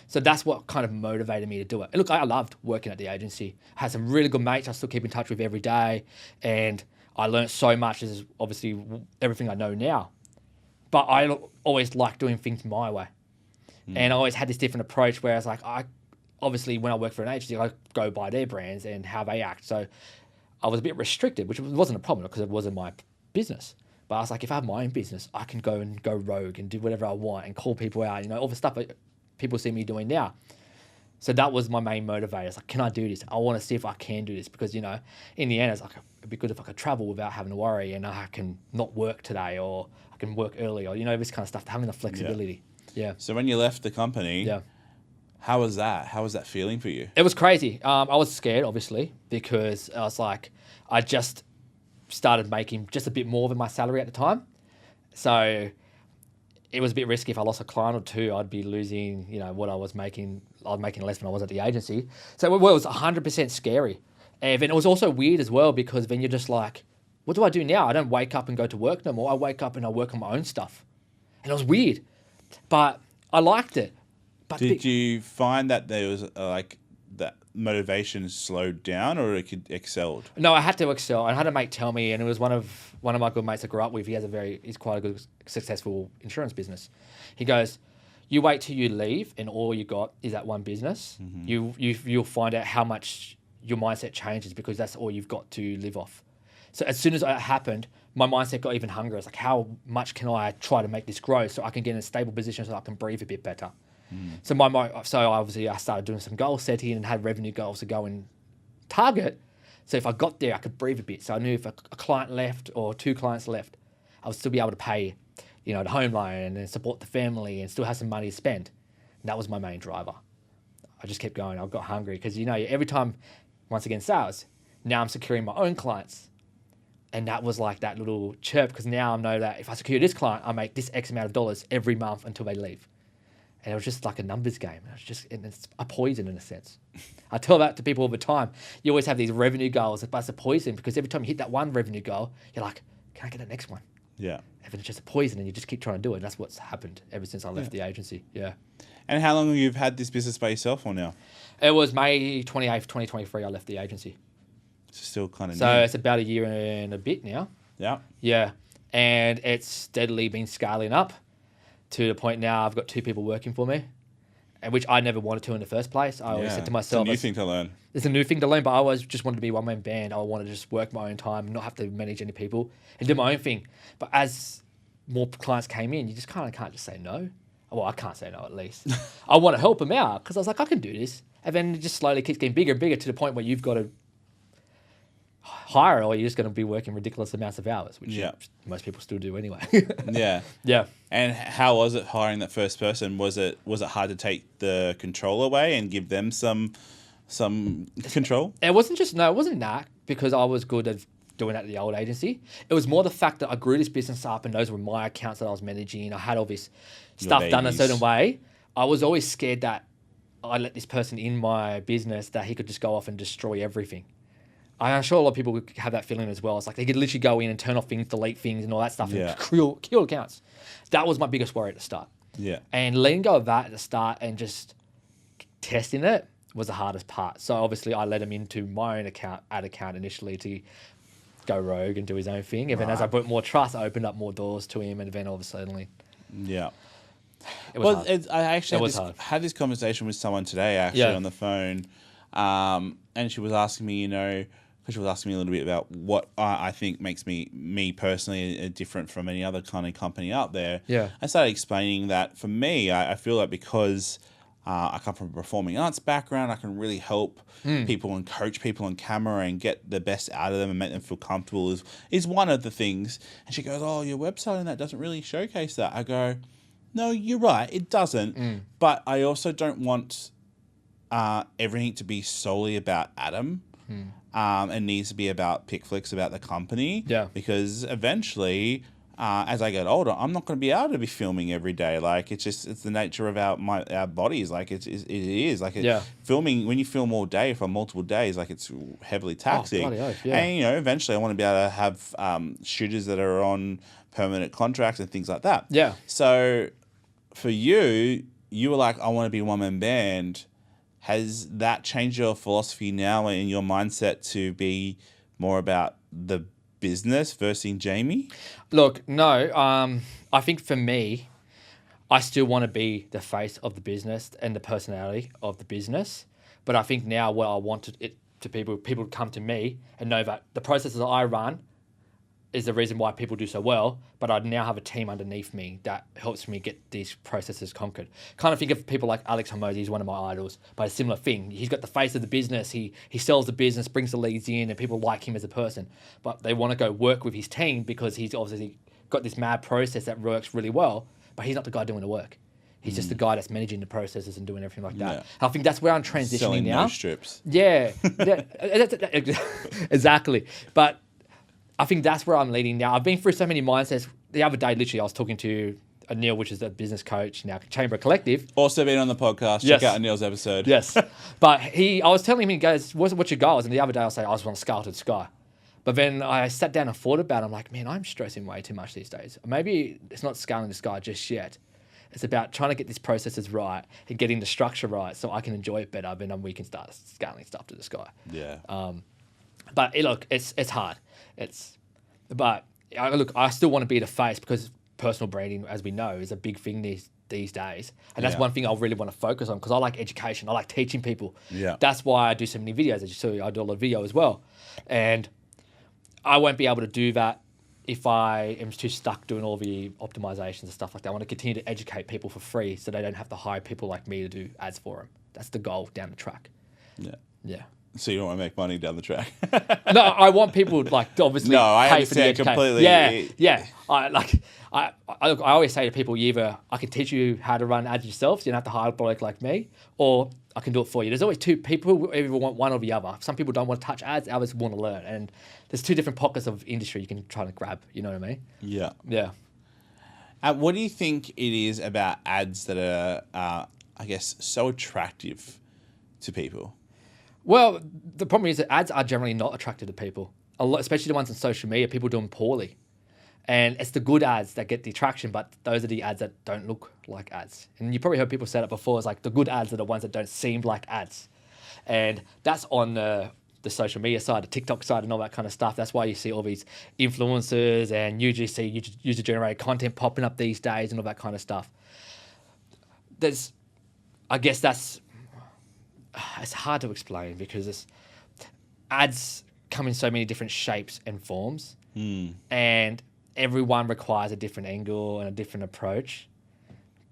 So that's what kind of motivated me to do it. And look, I loved working at the agency. I had some really good mates I still keep in touch with every day. And I learned so much. This is obviously everything I know now. But I always liked doing things my way. And I always had this different approach where I was like, obviously when I work for an agency, I go by their brands and how they act. So I was a bit restricted, which wasn't a problem because it wasn't my business. But I was like, if I have my own business, I can go rogue and do whatever I want and call people out, you know, all the stuff that people see me doing now. So that was my main motivator. It's like, can I do this? I want to see if I can do this because, you know, in the end, it's like, it'd be good if I could travel without having to worry and I can not work today or I can work early or, you know, this kind of stuff, having the flexibility. Yeah. So when you left the company, how was that? How was that feeling for you? It was crazy. I was scared, obviously, because I was like, I just started making just a bit more than my salary at the time. So it was a bit risky. If I lost a client or two, I'd be losing, you know, what I was making. I was making less than I was at the agency. So it was 100% scary. And then it was also weird as well because then you're just like, what do I do now? I don't wake up and go to work no more. I wake up and I work on my own stuff. And it was weird. But I liked it. But did you find that there was like that motivation slowed down or it excelled? No, I had to excel. I had a mate tell me, and it was one of my good mates I grew up with. He's quite a good, successful insurance business. He goes, you wait till you leave and all you got is that one business. Mm-hmm. You'll find out how much your mindset changes because that's all you've got to live off. So as soon as that happened, my mindset got even hungrier. It's like, how much can I try to make this grow so I can get in a stable position so I can breathe a bit better? So obviously I started doing some goal setting and had revenue goals to go and target. So if I got there, I could breathe a bit. So I knew if a client left or two clients left, I would still be able to pay, you know, the home loan and support the family and still have some money to spend. And that was my main driver. I just kept going. I got hungry because, you know, every time, once again, sales, now I'm securing my own clients. And that was like that little chirp because now I know that if I secure this client, I make this X amount of dollars every month until they leave. And it was just like a numbers game. It's a poison in a sense. I tell that to people all the time. You always have these revenue goals, but it's a poison because every time you hit that one revenue goal, you're like, can I get the next one? Yeah. And it's just a poison and you just keep trying to do it. And that's what's happened ever since I left the agency. Yeah. And how long have you had this business by yourself for now? It was May 28th, 2023, I left the agency. It's still kind of So new. it's about a year and a bit now. Yeah. Yeah. And it's steadily been scaling up to the point now I've got 2 people working for me, and which I never wanted to in the first place. I always said to myself... It's a new thing to learn. It's a new thing to learn, but I always just wanted to be a one-man band. I wanted to just work my own time and not have to manage any people and do my own thing. But as more clients came in, you just kind of can't just say no. Well, I can't say no at least. I want to help them out because I was like, I can do this. And then it just slowly keeps getting bigger and bigger to the point where you've got to hire or you're just going to be working ridiculous amounts of hours, which most people still do anyway. Yeah. Yeah. And how was it hiring that first person? Was it hard to take the control away and give them some control? It wasn't that because I was good at doing that at the old agency. It was more the fact that I grew this business up and those were my accounts that I was managing. I had all this stuff done a certain way. I was always scared that I let this person in my business that he could just go off and destroy everything. I'm sure a lot of people have that feeling as well. It's like they could literally go in and turn off things, delete things and all that stuff and kill accounts. That was my biggest worry at the start. Yeah. And letting go of that at the start and just testing it was the hardest part. So obviously I let him into my own ad account initially to go rogue and do his own thing. And then as I built more trust, I opened up more doors to him and then all of a sudden... Yeah. It was hard. I actually had this conversation with someone today on the phone and she was asking me, you know, because she was asking me a little bit about what I think makes me personally different from any other kind of company out there. Yeah. I started explaining that for me, I feel like because I come from a performing arts background, I can really help people and coach people on camera and get the best out of them and make them feel comfortable is one of the things. And she goes, "Oh, your website and that doesn't really showcase that." I go, "No, you're right, it doesn't. But I also don't want everything to be solely about Adam. It needs to be about PickFlix, about the company. Yeah. Because eventually, as I get older, I'm not going to be able to be filming every day. Like it's the nature of our bodies. Like it is. Like filming, when you film all day for multiple days, like it's heavily taxing. Oh, bloody oath, yeah. And eventually, I want to be able to have shooters that are on permanent contracts and things like that. Yeah. So for you were like, I want to be a one-man band. Has that changed your philosophy now and your mindset to be more about the business versus Jamie? Look, no. I think for me, I still want to be the face of the business and the personality of the business. But I think now what I want it to people to come to me and know that the processes that I run is the reason why people do so well, but I now have a team underneath me that helps me get these processes conquered. Kind of think of people like Alex Hormozi, he's one of my idols, but a similar thing. He's got the face of the business, he sells the business, brings the leads in, and people like him as a person, but they want to go work with his team because he's obviously got this mad process that works really well, but he's not the guy doing the work. He's just the guy that's managing the processes and doing everything like that. Yeah. I think that's where I'm transitioning Selling now. nose strips. Yeah, exactly. But I think that's where I'm leading now. I've been through so many mindsets. The other day, literally, I was talking to Anil, which is a business coach now, Chamber Collective. Also been on the podcast. Check out Anil's episode. Yes. But I was telling him, he goes, what's your goals? And the other day, I was saying, I just want to scale to the sky. But then I sat down and thought about it. I'm like, man, I'm stressing way too much these days. Maybe it's not scaling the sky just yet. It's about trying to get these processes right and getting the structure right so I can enjoy it better. But then we can start scaling stuff to the sky. Yeah. But look, it's hard. But I still want to be the face because personal branding, as we know, is a big thing these days. And that's one thing I really want to focus on because I like education. I like teaching people. Yeah. That's why I do so many videos. As you saw, I do a lot of video as well. And I won't be able to do that if I am too stuck doing all the optimizations and stuff like that. I want to continue to educate people for free so they don't have to hire people like me to do ads for them. That's the goal down the track. Yeah. Yeah. So you don't want to make money down the track? No, I want people like to obviously pay for the education. Completely. Yeah. I always say to people, I can teach you how to run ads yourself, so you don't have to hire a bloke like me, or I can do it for you. There's always two people who either want one or the other. Some people don't want to touch ads, others want to learn, and there's two different pockets of industry you can try to grab. You know what I mean? Yeah. Yeah. What do you think it is about ads that are, I guess, so attractive to people? Well, the problem is that ads are generally not attractive to people, especially the ones on social media. People doing poorly. And it's the good ads that get the attraction, but those are the ads that don't look like ads. And you probably heard people say that before. It's like the good ads are the ones that don't seem like ads. And that's on the social media side, the TikTok side and all that kind of stuff. That's why you see all these influencers and UGC, user-generated content popping up these days and all that kind of stuff. I guess it's hard to explain because ads come in so many different shapes and forms. And everyone requires a different angle and a different approach,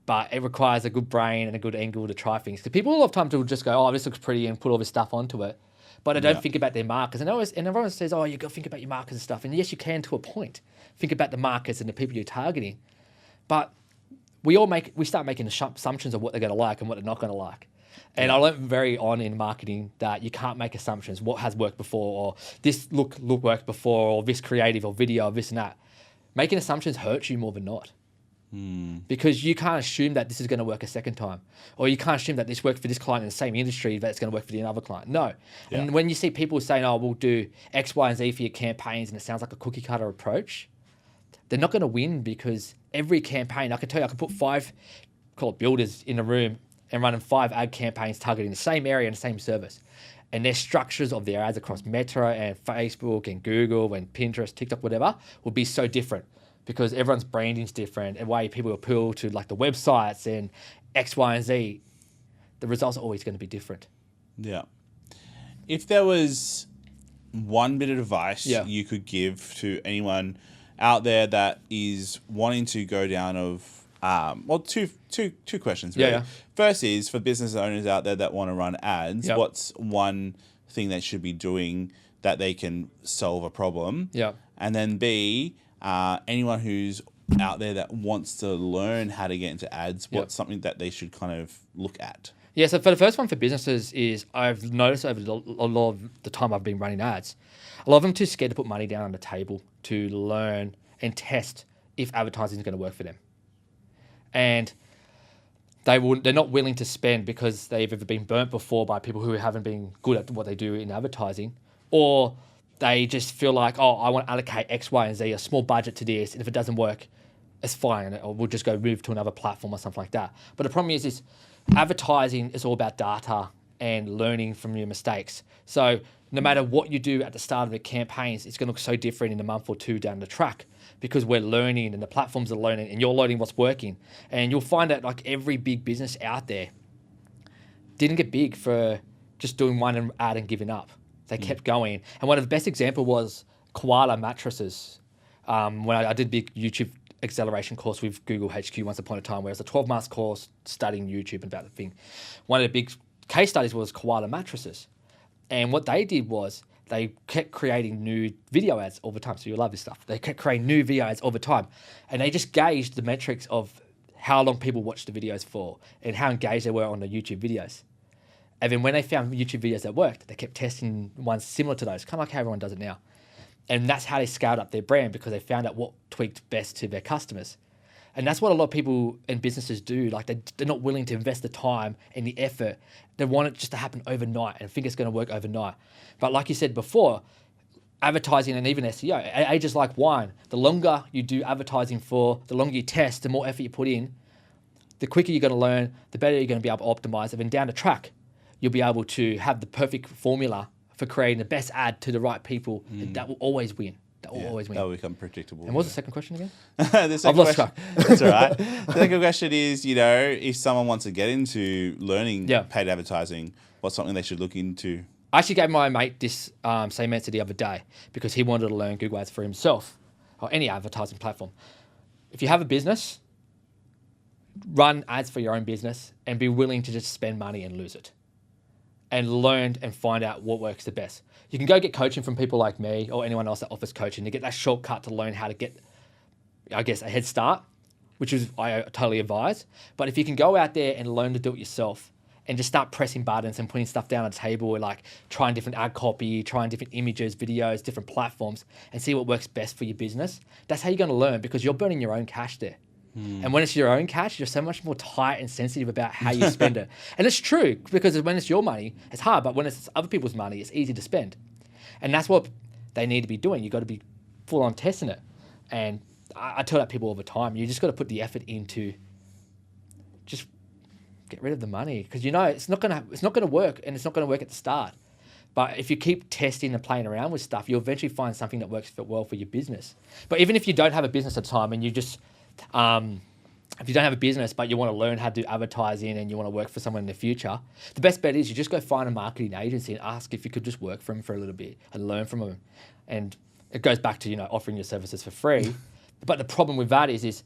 but it requires a good brain and a good angle to try things. Because people a lot of times will just go, oh, this looks pretty and put all this stuff onto it, but they don't think about their markets. And everyone says, oh, you got to think about your markets and stuff. And yes, you can to a point. Think about the markets and the people you're targeting. But we start making assumptions of what they're going to like and what they're not going to like. And I learned very on in marketing that you can't make assumptions. What has worked before, or this look worked before, or this creative or video, or this and that. Making assumptions hurts you more than not. Because you can't assume that this is going to work a second time. Or you can't assume that this worked for this client in the same industry that it's going to work for the other client. No. Yeah. And when you see people saying, oh, we'll do X, Y, and Z for your campaigns, and it sounds like a cookie cutter approach, they're not going to win because every campaign, I can tell you, I can put 5, call it builders in a room and running 5 ad campaigns targeting the same area and the same service. And their structures of their ads across Meta and Facebook and Google and Pinterest, TikTok, whatever, will be so different because everyone's branding's different and way people appeal to like the websites and X, Y, and Z. The results are always going to be different. Yeah. If there was one bit of advice you could give to anyone out there that is wanting to go down two questions really. Yeah. First is for business owners out there that want to run ads, Yep. what's one thing they should be doing that they can solve a problem? Yeah. And then B, anyone who's out there that wants to learn how to get into ads, what's something that they should kind of look at? Yeah, so for the first one for businesses is I've noticed over a lot of the time I've been running ads, a lot of them are too scared to put money down on the table to learn and test if advertising is going to work for them. And they're not willing to spend because they've either been burnt before by people who haven't been good at what they do in advertising, or they just feel like, oh, I want to allocate X, Y, and Z, a small budget to this, and if it doesn't work, it's fine, or we'll just go move to another platform or something like that. But the problem is advertising is all about data and learning from your mistakes. So no matter what you do at the start of the campaigns, it's going to look so different in a month or two down the track because we're learning and the platforms are learning and you're learning what's working. And you'll find that like every big business out there didn't get big for just doing one ad and giving up. They kept going. And one of the best example was koala mattresses. When I did a big YouTube acceleration course with Google HQ once upon a time, where it was a 12-month course studying YouTube about the thing. One of the big case studies was koala mattresses. And what they did was they kept creating new video ads all the time. So you'll love this stuff. They kept creating new video ads all the time. And they just gauged the metrics of how long people watched the videos for and how engaged they were on the YouTube videos. And then when they found YouTube videos that worked, they kept testing ones similar to those, kind of like how everyone does it now. And that's how they scaled up their brand because they found out what tweaked best to their customers. And that's what a lot of people and businesses do. Like they're not willing to invest the time and the effort. They want it just to happen overnight and think it's going to work overnight. But like you said before, advertising and even SEO, age is like wine. The longer you do advertising for, the longer you test, the more effort you put in, the quicker you're going to learn, the better you're going to be able to optimize. And then down the track, you'll be able to have the perfect formula for creating the best ad to the right people. And that will always win. That will always win. That will become predictable. And what was the second question again? I've lost track. That's all right. The second question is, if someone wants to get into learning paid advertising, what's something they should look into? I actually gave my mate this same answer the other day because he wanted to learn Google Ads for himself or any advertising platform. If you have a business, run ads for your own business and be willing to just spend money and lose it. And learn and find out what works the best. You can go get coaching from people like me or anyone else that offers coaching to get that shortcut to learn how to get, I guess, a head start, which is I totally advise. But if you can go out there and learn to do it yourself and just start pressing buttons and putting stuff down on the table, like trying different ad copy, trying different images, videos, different platforms, and see what works best for your business, that's how you're going to learn because you're burning your own cash there. And when it's your own cash, you're so much more tight and sensitive about how you spend it. And it's true because when it's your money, it's hard. But when it's other people's money, it's easy to spend. And that's what they need to be doing. You've got to be full on testing it. And I tell that people all the time, you just got to put the effort into just get rid of the money because it's not gonna work and it's not gonna work at the start. But if you keep testing and playing around with stuff, you'll eventually find something that works well for your business. But even if you don't have a business at the time and you just if you don't have a business but you want to learn how to do advertising and you want to work for someone in the future, the best bet is you just go find a marketing agency and ask if you could just work for them for a little bit and learn from them. And it goes back to offering your services for free. But the problem with that is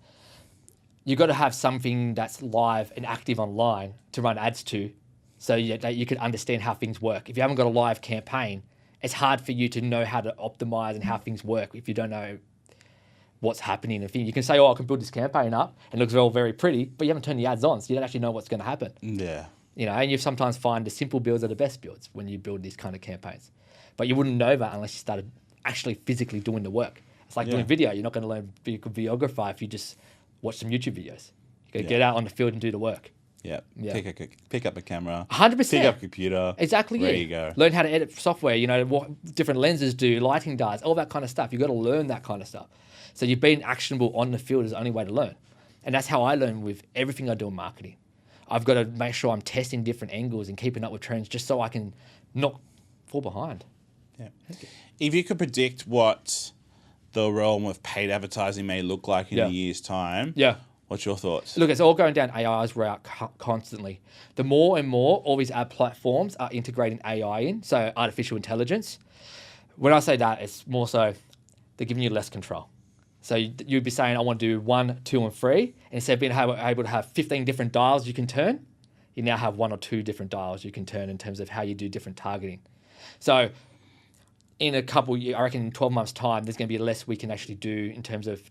you've got to have something that's live and active online to run ads to so that you can understand how things work. If you haven't got a live campaign, it's hard for you to know how to optimize and how things work if you don't know what's happening. You can say, I can build this campaign up and it looks all very pretty, but you haven't turned the ads on, so you don't actually know what's going to happen. Yeah. And you sometimes find the simple builds are the best builds when you build these kind of campaigns. But you wouldn't know that unless you started actually physically doing the work. It's like doing video. You're not going to learn be a good videographer if you just watch some YouTube videos. You got to get out on the field and do the work. Yeah. Pick up a camera. 100%. Pick up a computer. Exactly. There you go. Learn how to edit software, what different lenses do, lighting does, all that kind of stuff. You've got to learn that kind of stuff. So you've been actionable on the field is the only way to learn. And that's how I learn with everything I do in marketing. I've got to make sure I'm testing different angles and keeping up with trends just so I can not fall behind. Yeah. If you could predict what the realm of paid advertising may look like in a year's time, what's your thoughts? Look, it's all going down AI's route constantly. The more and more all these ad platforms are integrating AI in, so artificial intelligence. When I say that, it's more so they're giving you less control. So you'd be saying, I want to do 1, 2, and 3. And instead of being able to have 15 different dials you can turn, you now have 1 or 2 different dials you can turn in terms of how you do different targeting. So in a couple years, I reckon in 12 months' time, there's going to be less we can actually do in terms of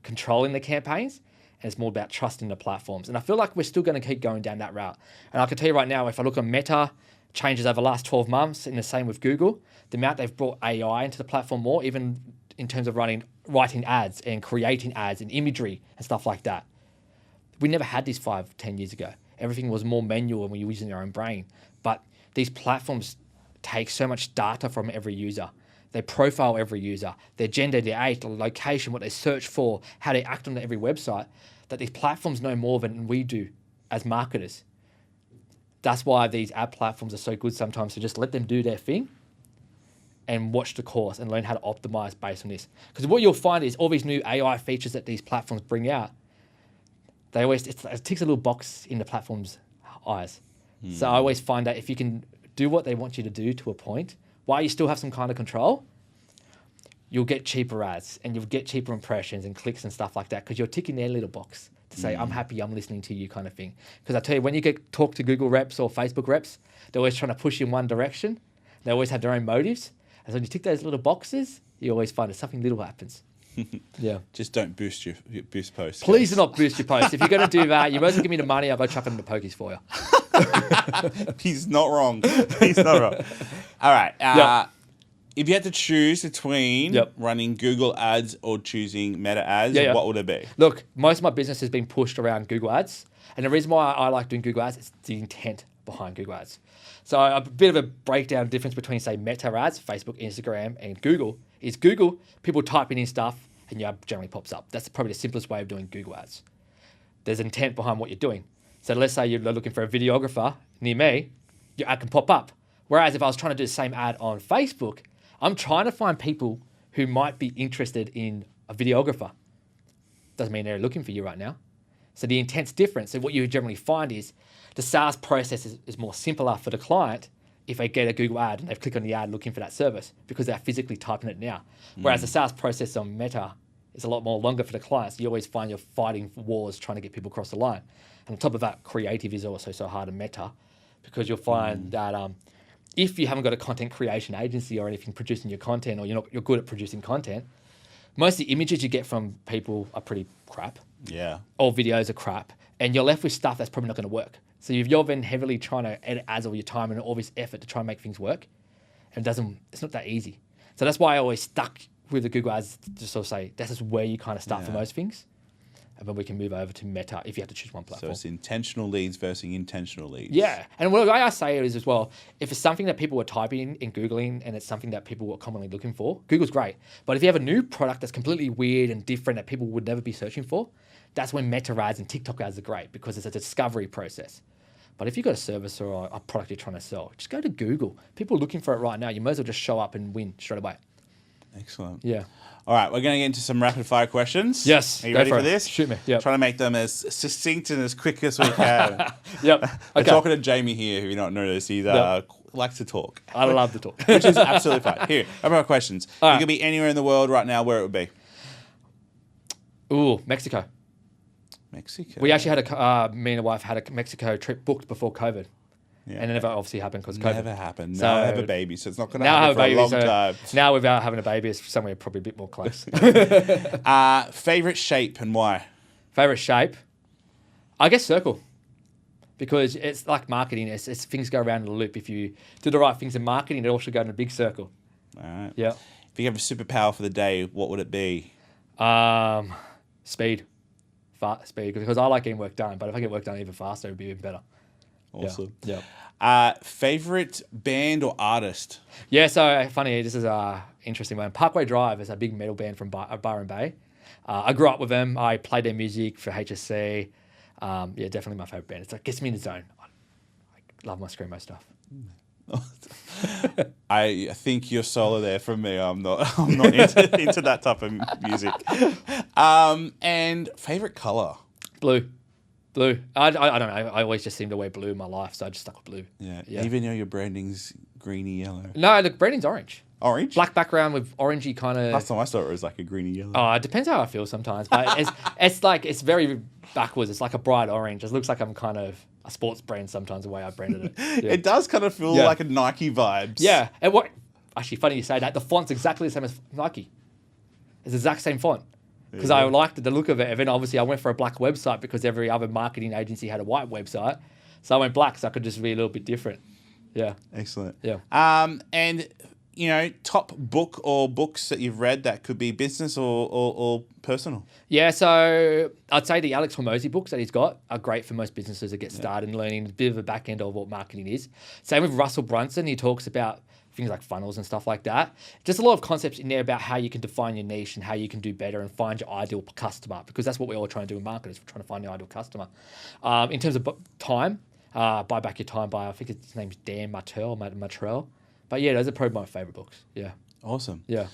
controlling the campaigns. And it's more about trusting the platforms. And I feel like we're still going to keep going down that route. And I can tell you right now, if I look at Meta, changes over the last 12 months, and the same with Google, the amount they've brought AI into the platform more, even in terms of writing ads and creating ads and imagery and stuff like that. We never had this 5-10 years ago. Everything was more manual and we were using our own brain. But these platforms take so much data from every user. They profile every user, their gender, their age, their location, what they search for, how they act on every website, that these platforms know more than we do as marketers. That's why these ad platforms are so good sometimes, to just let them do their thing and watch the course and learn how to optimize based on this. Because what you'll find is all these new AI features that these platforms bring out, it ticks a little box in the platform's eyes. So I always find that if you can do what they want you to do to a point, while you still have some kind of control, you'll get cheaper ads and you'll get cheaper impressions and clicks and stuff like that, because you're ticking their little box to say, I'm happy, I'm listening to you kind of thing. Because I tell you, when you talk to Google reps or Facebook reps, they're always trying to push you in one direction. They always have their own motives. And so when you tick those little boxes, you always find that something little happens. Yeah. Just don't boost posts. Please do not boost your posts. If you're going to do that, you might as well give me the money. I'll go chuck it in the pokies for you. He's not wrong. He's not wrong. All right. If you had to choose between running Google ads or choosing Meta ads, what would it be? Look, most of my business has been pushed around Google ads. And the reason why I like doing Google ads is the intent behind Google ads. So a bit of a breakdown difference between, say, Meta ads, Facebook, Instagram, and Google is Google, people typing in stuff and your ad generally pops up. That's probably the simplest way of doing Google ads. There's intent behind what you're doing. So let's say you're looking for a videographer near me, your ad can pop up. Whereas if I was trying to do the same ad on Facebook, I'm trying to find people who might be interested in a videographer. Doesn't mean they're looking for you right now. So the intent's different. So what you generally find is the sales process is more simpler for the client if they get a Google ad and they've clicked on the ad looking for that service, because they're physically typing it now. Whereas the sales process on Meta is a lot more longer for the clients. You always find you're fighting wars trying to get people across the line. And on top of that, creative is also so hard in Meta, because you'll find that if you haven't got a content creation agency or anything producing your content, or you're good at producing content, most of the images you get from people are pretty crap. Yeah. Or videos are crap. And you're left with stuff that's probably not going to work. So if you've been heavily trying to edit ads all your time and all this effort to try and make things work, and it's not that easy. So that's why I always stuck with the Google ads to sort of say, this is where you kind of start for most things. And then we can move over to Meta if you have to choose one platform. So it's intentional leads versus intentional leads. Yeah. And the way I say it is as well, if it's something that people are typing in Googling and it's something that people are commonly looking for, Google's great. But if you have a new product that's completely weird and different that people would never be searching for, that's when Meta ads and TikTok ads are great, because it's a discovery process. But if you've got a service or a product you're trying to sell, just go to Google. People are looking for it right now. You might as well just show up and win straight away. Excellent. Yeah. All right, we're going to get into some rapid fire questions. Yes. Are you ready for this? Shoot me. Yeah. Trying to make them as succinct and as quick as we can. Yep. We're talking to Jamie here, who you don't notice. He likes to talk. I love to talk. Which is absolutely fine. Here, I've got questions. All You right. could be anywhere in the world right now, where it would be? Ooh, Mexico. Mexico. We actually had me and the wife had a Mexico trip booked before COVID. Yeah. And it never obviously happened because of COVID. Never happened. Now I have a baby, so it's not going to now happen for a long time. Now without having a baby, it's somewhere probably a bit more close. Favorite shape and why? Favorite shape? I guess circle. Because it's like marketing. It's things go around in a loop. If you do the right things in marketing, it all should go in a big circle. All right. Yeah. If you have a superpower for the day, what would it be? Speed. Speed. Because I like getting work done, but if I get work done even faster, it would be even better. Awesome. Yeah. Favorite band or artist? Yeah, so funny, this is an interesting one. Parkway Drive is a big metal band from Byron Bay. I grew up with them. I played their music for HSC. Yeah, definitely my favorite band. It gets me in the zone. I love my screamo stuff. I think you're solo there from me. I'm not into that type of music. And favorite color? Blue. I don't know. I always just seem to wear blue in my life, so I just stuck with blue. Yeah. Even though your branding's greeny yellow. No, the branding's orange. Orange? Black background with orangey kind of... Last time I saw it was like a greeny yellow. Oh, it depends how I feel sometimes. But it's very backwards. It's like a bright orange. It looks like I'm kind of a sports brand sometimes, the way I branded it. Yeah. It does kind of feel like a Nike vibes. Yeah. And actually, funny you say that. The font's exactly the same as Nike. It's the exact same font. Because I liked the look of it. And then obviously I went for a black website because every other marketing agency had a white website. So I went black so I could just be a little bit different. Yeah. Excellent. Yeah. And, you know, top book or books that you've read that could be business or personal? Yeah, so I'd say the Alex Hormozi books that he's got are great for most businesses to get started and learning a bit of a back end of what marketing is. Same with Russell Brunson. He talks about things like funnels and stuff like that. Just a lot of concepts in there about how you can define your niche and how you can do better and find your ideal customer, because that's what we're all trying to do in marketing, is we're trying to find the ideal customer. In terms of time, Buy Back Your Time by, I think his name's Dan Martell. But yeah, those are probably my favorite books. Yeah. Awesome. Yeah.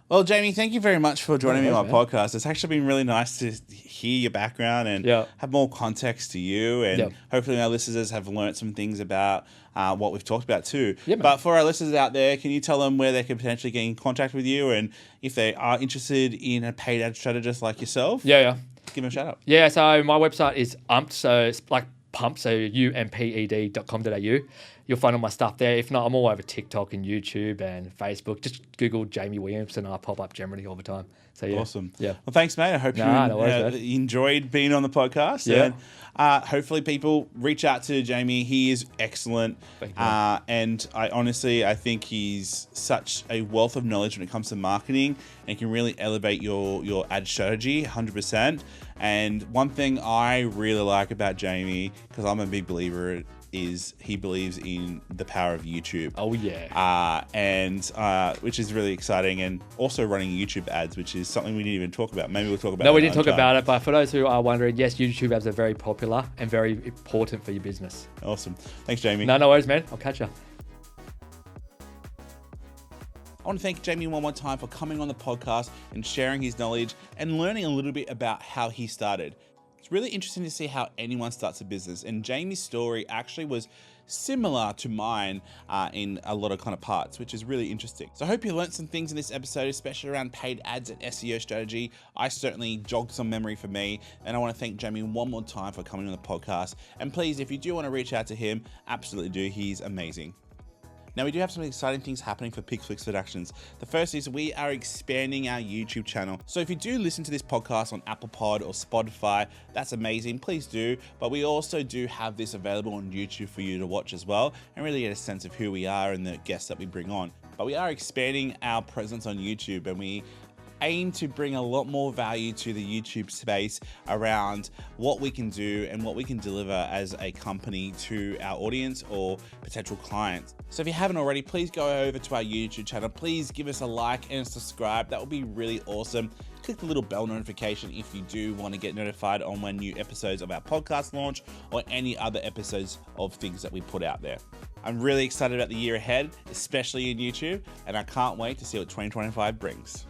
Well, Jamie, thank you very much for joining me on my podcast. It's actually been really nice to hear your background and have more context to you. And hopefully our listeners have learned some things about what we've talked about too. Yeah, but for our listeners out there, can you tell them where they can potentially get in contact with you, and if they are interested in a paid ad strategist like yourself? Yeah. Give them a shout out. Yeah, so my website is Umped, so it's like pump, so umped.com.au. You'll find all my stuff there. If not, I'm all over TikTok and YouTube and Facebook. Just Google Jamie Williamson and I pop up generally all the time. So yeah. Awesome. Yeah. Well, thanks, mate. I hope you enjoyed being on the podcast. Yeah. And hopefully people reach out to Jamie. He is excellent. And I think he's such a wealth of knowledge when it comes to marketing, and can really elevate your ad strategy 100%. And one thing I really like about Jamie, because I'm a big believer, is he believes in the power of YouTube. Oh yeah. Which is really exciting, and also running YouTube ads, which is something we didn't even talk about. Maybe we'll talk about it. No, we didn't talk about it, but for those who are wondering, yes, YouTube ads are very popular and very important for your business. Awesome. Thanks, Jamie. No worries, man. I'll catch you. I want to thank Jamie one more time for coming on the podcast and sharing his knowledge and learning a little bit about how he started. It's really interesting to see how anyone starts a business, and Jamie's story actually was similar to mine in a lot of kind of parts, which is really interesting. So I hope you learned some things in this episode, especially around paid ads and SEO strategy. I certainly jogged some memory for me, and I want to thank Jamie one more time for coming on the podcast. And please, if you do want to reach out to him, absolutely do. He's amazing. Now, we do have some exciting things happening for PixFlix Productions. The first is we are expanding our YouTube channel. So if you do listen to this podcast on Apple Pod or Spotify, that's amazing. Please do. But we also do have this available on YouTube for you to watch as well, and really get a sense of who we are and the guests that we bring on. But we are expanding our presence on YouTube, and we aim to bring a lot more value to the YouTube space around what we can do and what we can deliver as a company to our audience or potential clients. So if you haven't already, please go over to our YouTube channel. Please give us a like and subscribe. That would be really awesome. Click the little bell notification if you do want to get notified on when new episodes of our podcast launch or any other episodes of things that we put out there. I'm really excited about the year ahead, especially in YouTube, and I can't wait to see what 2025 brings.